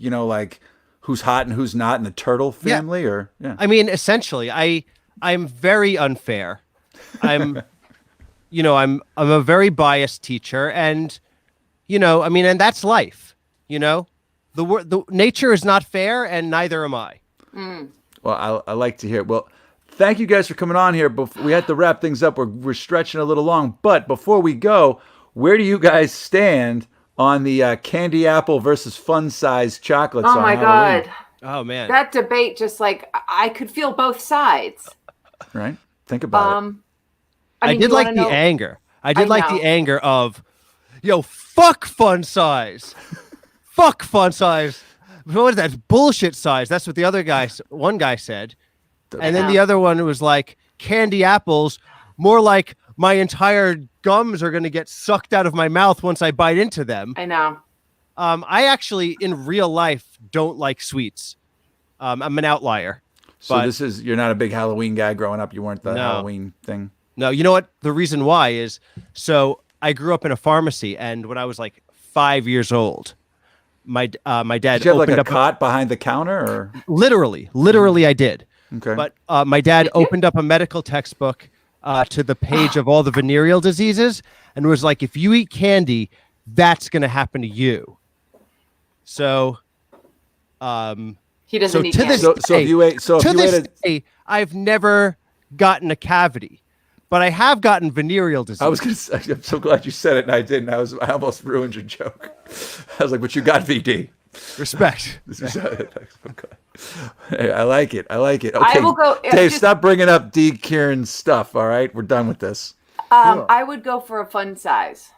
who's hot and who's not in the turtle family or I mean, essentially, I'm very unfair. I'm I'm a very biased teacher, and and that's life. The nature is not fair, and neither am I. Well, I like to hear it. Well, thank you guys for coming on here. We had to wrap things up. We're stretching a little long, but before we go, where do you guys stand on the candy apple versus fun size chocolates? Oh my God. Oh man. That debate, just like I could feel both sides. Right? Think about it. I did like the anger. I did like the anger of, fuck fun size. Fuck fun size. What is that? Bullshit size. That's what the other one guy said. And then the other one was like, candy apples, more like my entire gums are going to get sucked out of my mouth once I bite into them. I know. I actually, in real life, don't like sweets. I'm an outlier. So you're not a big Halloween guy growing up. You weren't the Halloween thing. No, you know what? The reason why is, so I grew up in a pharmacy, and when I was like 5 years old, my dad Did you have opened like a up cot behind the counter, or literally I did. Okay. But my dad opened up a medical textbook to the page of all the venereal diseases, and was like, if you eat candy, that's going to happen to you. So, he doesn't eat to candy. this day, I've never gotten a cavity, but I have gotten venereal disease. I was gonna say, I'm so glad you said it, and I didn't. I almost ruined your joke. I was like, but you got VD. Respect. Hey, I like it. Okay, I will go, Dave, stop bringing up D. Kieran's stuff. All right, we're done with this. I would go for a fun size.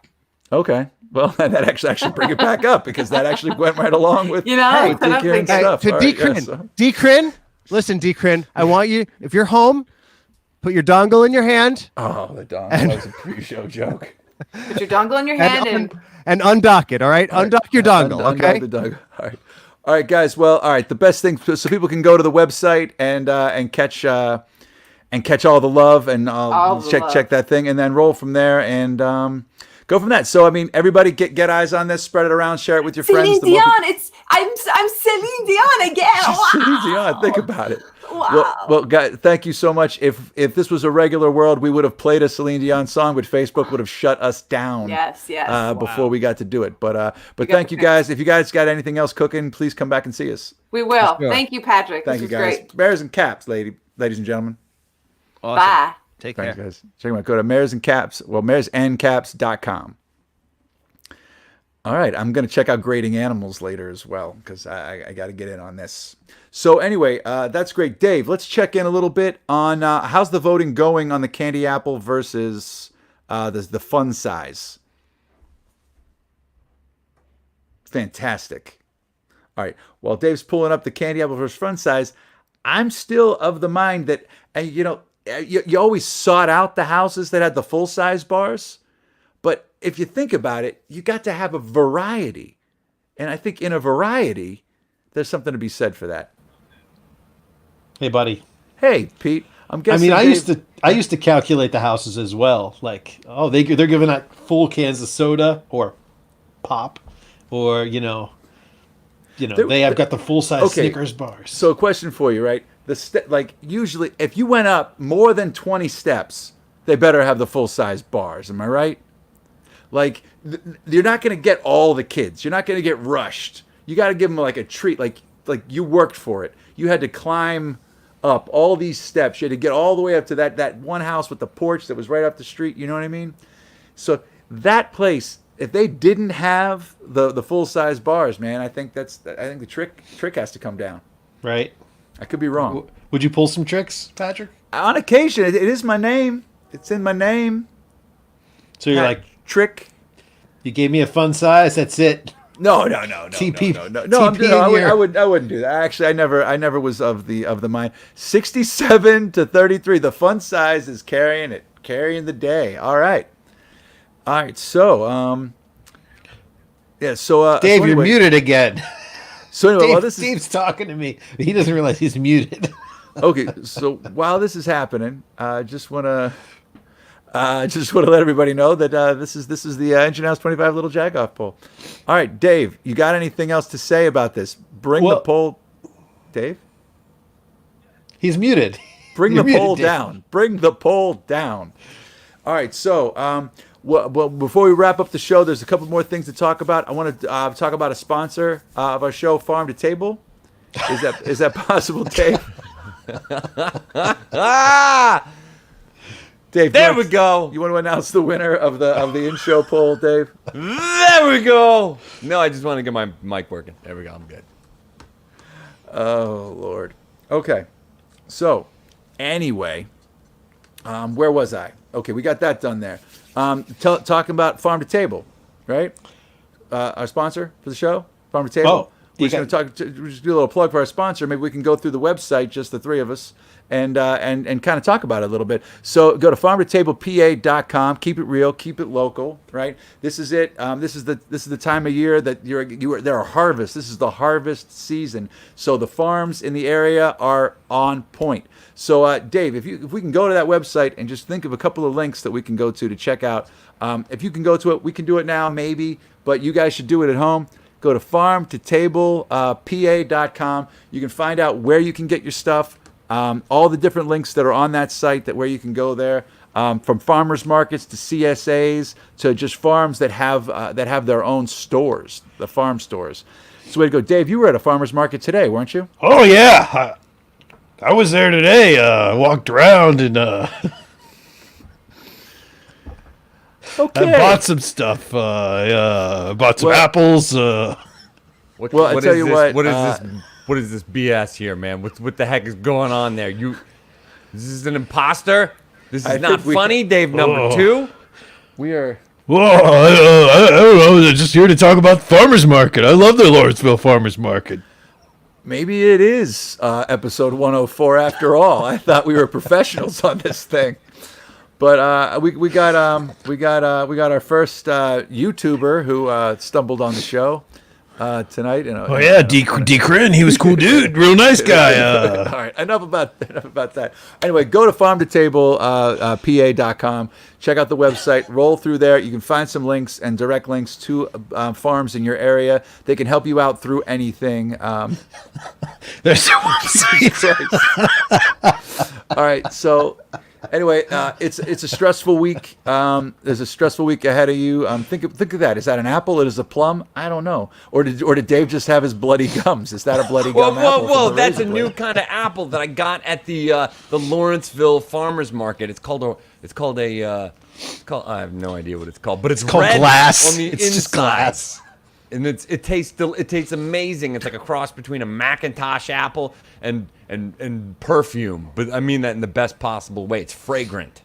Okay. Well, that actually bring it back up, because that actually went right along with, with D. Kieran's stuff. To D. Krin. D. Krin, listen, D. Krin, I want you, if you're home, put your dongle in your hand. Oh, the dongle. That was a pre-show joke. Put your dongle in your hand and undock it, all right? Undock your dongle, okay? Undock the dongle. All right. All right, guys. Well, all right. The best thing, so people can go to the website and catch all the love, and check that thing, and then roll from there and go from that. So, I mean, everybody get eyes on this, spread it around, share it with your friends. Celine Dion. I'm Celine Dion again. Wow. Celine Dion. Think about it. Wow. Well, guys, thank you so much. If this was a regular world, we would have played a Celine Dion song, but Facebook would have shut us down. Yes. Before we got to do it. But thank you guys. If you guys got anything else cooking, please come back and see us. We will. Thank you, Patrick. Thank you, guys. Great. Mares and Caps, ladies and gentlemen. Awesome. Bye. Take care. Thanks, guys. Check them out. Go to Mares and Caps. Well, maresandcaps.com. All right, I'm going to check out Grading Animals later as well, because I got to get in on this. So anyway, that's great. Dave, let's check in a little bit on how's the voting going on the candy apple versus the fun size. Fantastic. All right, while Dave's pulling up the candy apple versus fun size, I'm still of the mind that, you always sought out the houses that had the full-size bars. But if you think about it, you got to have a variety. And I think in a variety, there's something to be said for that. Hey, buddy. Hey, Pete. I'm I guessing. mean, I used to calculate the houses as well. Like, oh, they're giving out full cans of soda or pop, or they have got the full size Snickers bars. So, a question for you, right? Usually, if you went up more than 20 steps, they better have the full size bars. Am I right? Like, you're not going to get all the kids. You're not going to get rushed. You got to give them like a treat. Like you worked for it. You had to climb up all these steps. You had to get all the way up to that one house with the porch that was right up the street. You know what I mean? So that place, if they didn't have the full size bars, man, I think the trick has to come down. Right. I could be wrong. Would you pull some tricks, Patrick? On occasion, it is my name. It's in my name. So you're like, Trick. You gave me a fun size. That's it. No. TP. I wouldn't do that. Actually, I never was of the mind. 67 to 33. The fun size is carrying the day. All right. So, yeah. So, Dave, so anyway, you're muted again. So anyway, Dave's talking to me. He doesn't realize he's muted. Okay. So while this is happening, just want to let everybody know that this is the Engine House 25 Little Jagoff poll. All right, Dave, you got anything else to say about this? Bring the poll, Dave. He's muted. Bring the poll down. Bring the poll down. All right, so well, before we wrap up the show, there's a couple more things to talk about. I want to talk about a sponsor of our show, Farm2Table. Is that possible, Dave? Dave, there we go. You want to announce the winner of the in-show poll, Dave? There we go. No, I just want to get my mic working. There we go. I'm good. Oh, Lord. Okay. So, anyway, where was I? Okay, we got that done there. Talking about Farm2Table, right? Our sponsor for the show, Farm2Table. Oh, we're just going to just do a little plug for our sponsor. Maybe we can go through the website, just the three of us, and kind of talk about it a little bit. So go to farm2tablepa.com. Keep it real, keep it local, right? This is it. This is the time of year that there are harvests. This is the harvest season. So the farms in the area are on point. So Dave, if we can go to that website and just think of a couple of links that we can go to check out. If you can go to it, we can do it now, maybe, but you guys should do it at home. Go to farm2tablepa.com. You can find out where you can get your stuff. All the different links that are on that site where you can go there, from farmers markets to CSAs to just farms that have their own stores, the farm stores. So way to go, Dave. You were at a farmers market today, weren't you? Oh yeah, I was there today. Walked around and Okay. I bought some stuff. Bought some apples. I tell you what. What is this BS here, man? What the heck is going on there? This is an imposter? This is not funny, Dave number 2? We are... Whoa, I don't know. They're just here to talk about the farmer's market. I love the Lawrenceville farmer's market. Maybe it is episode 104 after all. I thought we were professionals on this thing. But we got our first YouTuber who stumbled on the show. Tonight. D. Crin, he was a cool dude, real nice guy. All right, enough about that. Anyway, go to farm2table.pa.com. Check out the website. Roll through there. You can find some links and direct links to farms in your area. They can help you out through anything. There's a website. All right, so. Anyway, it's a stressful week. There's a stressful week ahead of you. Think of that. Is that an apple? It is a plum? I don't know. Or did Dave just have his bloody gums? Is that a bloody gum apple? Whoa! That's a new kind of apple that I got at the Lawrenceville Farmers Market. I have no idea what it's called, but it's called red glass. On the it's inside. Just glass. And it tastes amazing. It's like a cross between a Macintosh apple and perfume, but I mean that in the best possible way. It's fragrant.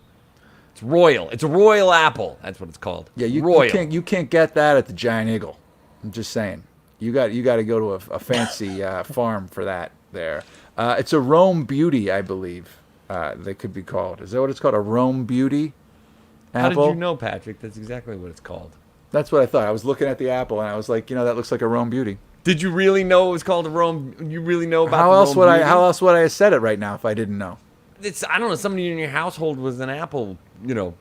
It's royal. It's a royal apple. That's what it's called. Yeah, royal. You can't get that at the Giant Eagle. I'm just saying. You got to go to a fancy farm for that. There. It's a Rome Beauty, I believe. they could be called. Is that what it's called? A Rome Beauty How apple? did you know, Patrick? That's exactly what it's called. That's what I thought. I was looking at the apple and I was like, that looks like a Rome Beauty. Did you really know it was called a Rome? You really know about How the else Rome would Beauty? How else would I have said it right now if I didn't know? I don't know. Somebody in your household was an apple,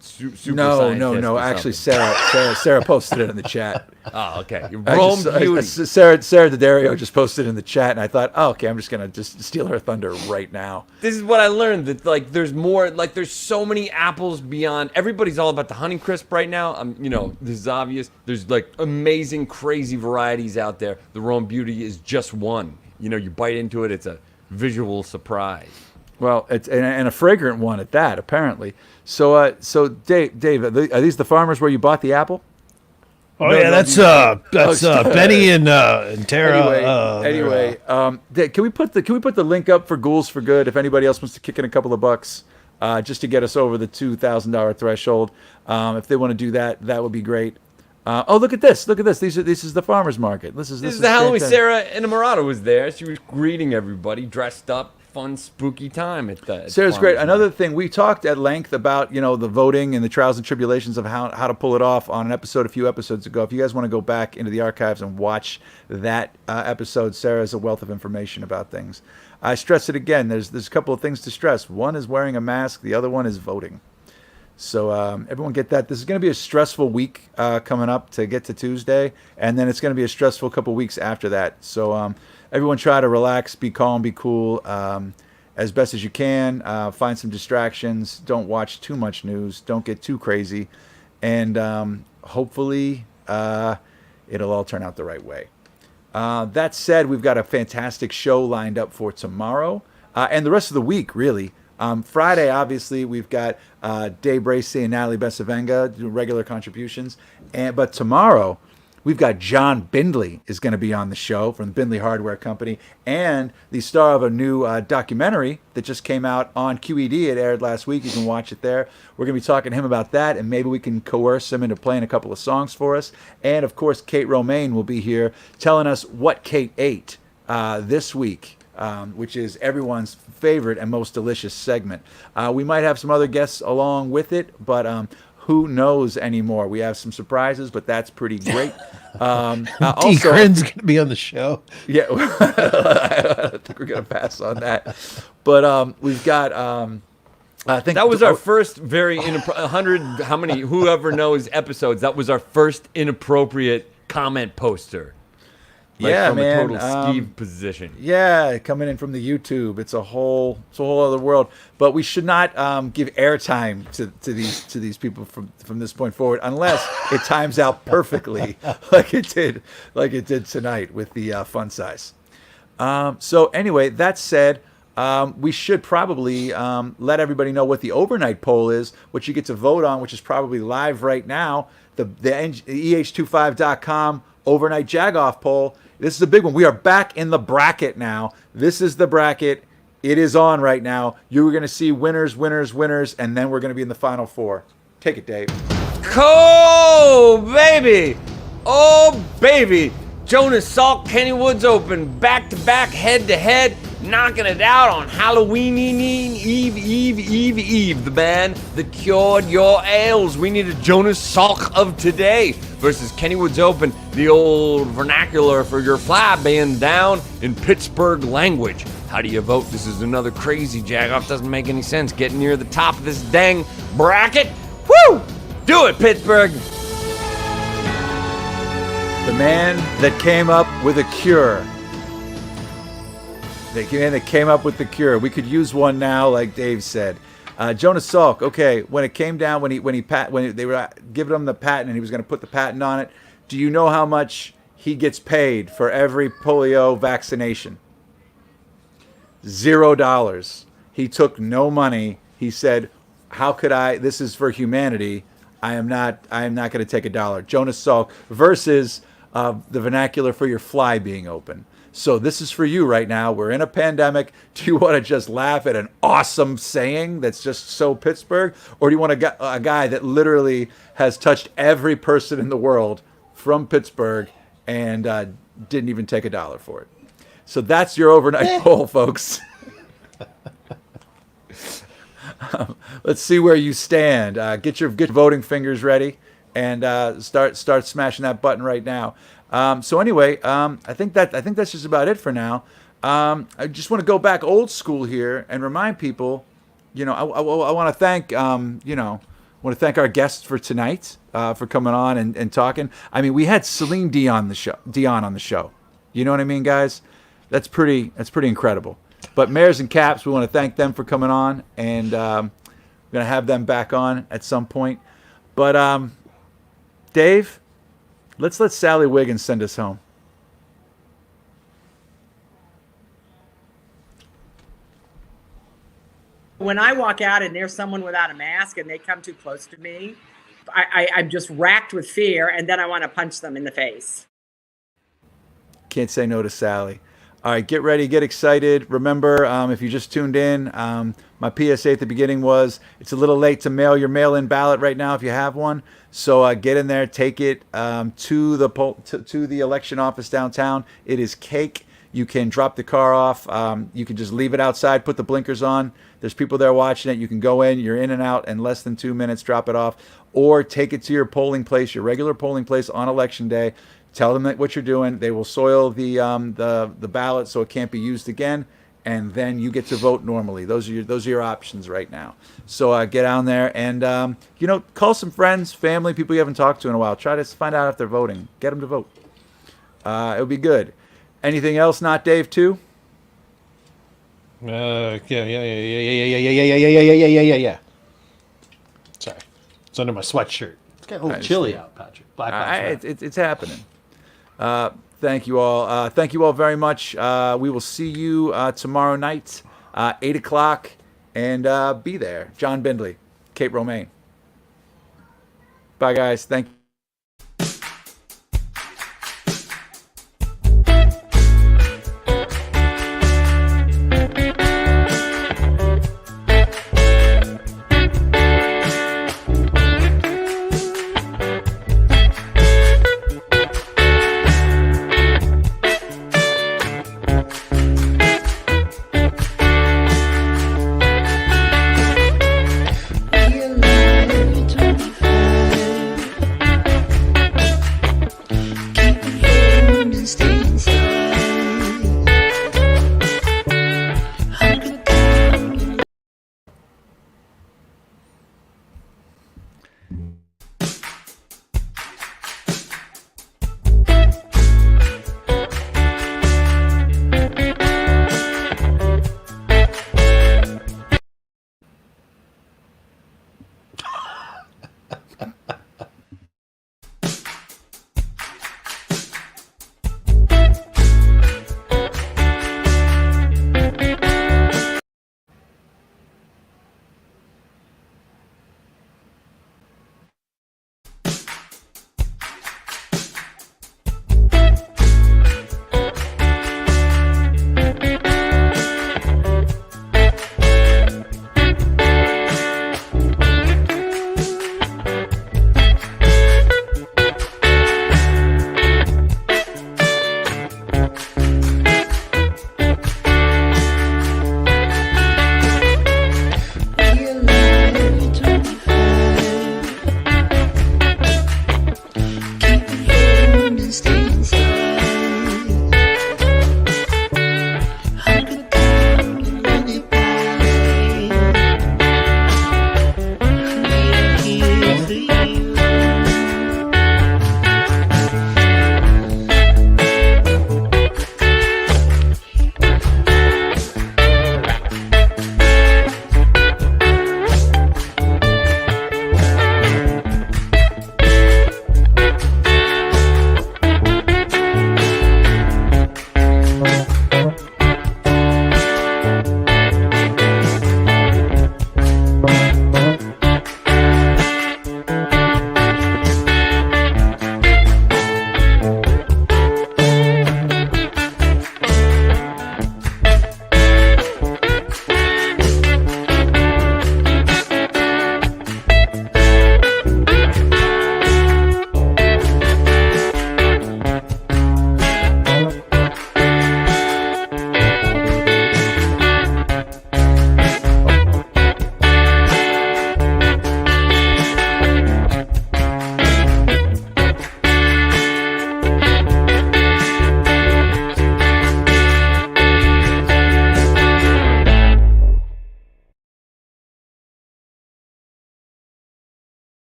super No. scientist or Actually, something. Sarah posted it in the chat. Oh, okay. Rome Beauty. Sarah Daddario just posted in the chat, and I thought, okay, I'm just gonna just steal her thunder right now. This is what I learned, that there's more, there's so many apples beyond. Everybody's all about the Honeycrisp right now. This is obvious. There's amazing, crazy varieties out there. The Rome Beauty is just one. You bite into it, it's a visual surprise. Well, it's and a fragrant one at that, apparently. So Dave, are these the farmers where you bought the apple? Oh yeah, that's Benny and Tara. Anyway, Dave, can we put the link up for Ghouls for Good if anybody else wants to kick in a couple of bucks, just to get us over the $2,000 threshold? If they want to do that, that would be great. Look at this! This is the farmers market. This is the Halloween. Sarah Inamorata was there. She was greeting everybody, dressed up. Fun, spooky time at the. Sarah's great. Another thing, we talked at length about the voting and the trials and tribulations of how to pull it off on an episode a few episodes ago. If you guys want to go back into the archives and watch that episode, Sarah has a wealth of information about things. I stress it again. There's a couple of things to stress. One is wearing a mask. The other one is voting. So everyone get that. This is going to be a stressful week coming up to get to Tuesday, and then it's going to be a stressful couple weeks after that. So everyone try to relax, be calm, be cool as best as you can. Find some distractions. Don't watch too much news. Don't get too crazy. And hopefully it'll all turn out the right way. That said, we've got a fantastic show lined up for tomorrow and the rest of the week, really. Friday, obviously, we've got Dave Bracey and Natalie Besavenga doing regular contributions. But tomorrow, we've got John Bindley is going to be on the show from the Bindley Hardware Company and the star of a new documentary that just came out on QED. It aired last week. You can watch it there. We're going to be talking to him about that, and maybe we can coerce him into playing a couple of songs for us. And, of course, Kate Romaine will be here telling us what Kate ate this week. Which is everyone's favorite and most delicious segment. We might have some other guests along with it, but who knows anymore? We have some surprises, but that's pretty great. D. Crin's going to be on the show. Yeah, I think we're going to pass on that. But we've got... I think that was our first very 100. How many? Whoever knows episodes. That was our first inappropriate comment poster. From a man. total skeeve position. Yeah, coming in from the YouTube, it's a whole other world. But we should not give airtime to these people from this point forward, unless it times out perfectly, like it did tonight with the fun size. So anyway, that said, we should probably let everybody know what the overnight poll is, which you get to vote on, which is probably live right now. The EH25.com overnight Jagoff poll. This is a big one. We are back in the bracket now. This is the bracket. It is on right now. You're going to see winners, and then we're going to be in the final four. Take it, Dave. Cool, baby. Oh, baby. Jonas Salk, Kenny Woods open back-to-back, head-to-head, knocking it out on Halloween Eve, the band that cured your ails. We need a Jonas Salk of today versus Kenny Woods Open, the old vernacular for your fly being down in Pittsburgh language. How do you vote? This is another crazy jagoff. Doesn't make any sense. Getting near the top of this dang bracket. Woo! Do it, Pittsburgh. The man that came up with a cure. The man that came up with the cure. We could use one now, like Dave said. Jonas Salk. Okay, when it came down, when they were giving him the patent, and he was going to put the patent on it. Do you know how much he gets paid for every polio vaccination? $0. He took no money. He said, "How could I? This is for humanity. I am not going to take $1." Jonas Salk versus the vernacular for your fly being open. So this is for you right now. We're in a pandemic. Do you want to just laugh at an awesome saying that's just so Pittsburgh? Or do you want a guy that literally has touched every person in the world from Pittsburgh and didn't even take $1 for it? So that's your overnight poll, folks. let's see where you stand. Get your voting fingers ready and start smashing that button right now. So anyway, I think that's just about it for now. I just want to go back old school here and remind people, I want to thank want to thank our guests for tonight for coming on and talking. I mean, we had Celine Dion on the show. You know what I mean, guys? That's pretty incredible. But Mares and Kaps, we want to thank them for coming on, and we're gonna have them back on at some point. But Dave, let's let Sally Wiggins send us home. When I walk out and there's someone without a mask and they come too close to me, I'm just racked with fear, and then I want to punch them in the face. Can't say no to Sally. All right, get ready, get excited. Remember, if you just tuned in, my PSA at the beginning was it's a little late to mail your mail-in ballot right now if you have one. So get in there, take it to the election office downtown. It is cake. You can drop the car off. You can just leave it outside, put the blinkers on. There's people there watching it. You can go in. You're in and out in less than 2 minutes. Drop it off. Or take it to your polling place, your regular polling place on Election Day. Tell them what you're doing. They will soil the ballot so it can't be used again. And then you get to vote normally. Those are your options right now. So get down there and, call some friends, family, people you haven't talked to in a while. Try to find out if they're voting. Get them to vote. It'll be good. Anything else not Dave too? Yeah. Sorry, it's under my sweatshirt. It's getting a little chilly out, Patrick. It's happening. Thank you all. Thank you all very much. We will see you tomorrow night, 8 o'clock, and be there. John Bindley, Kate Romaine. Bye, guys. Thank you.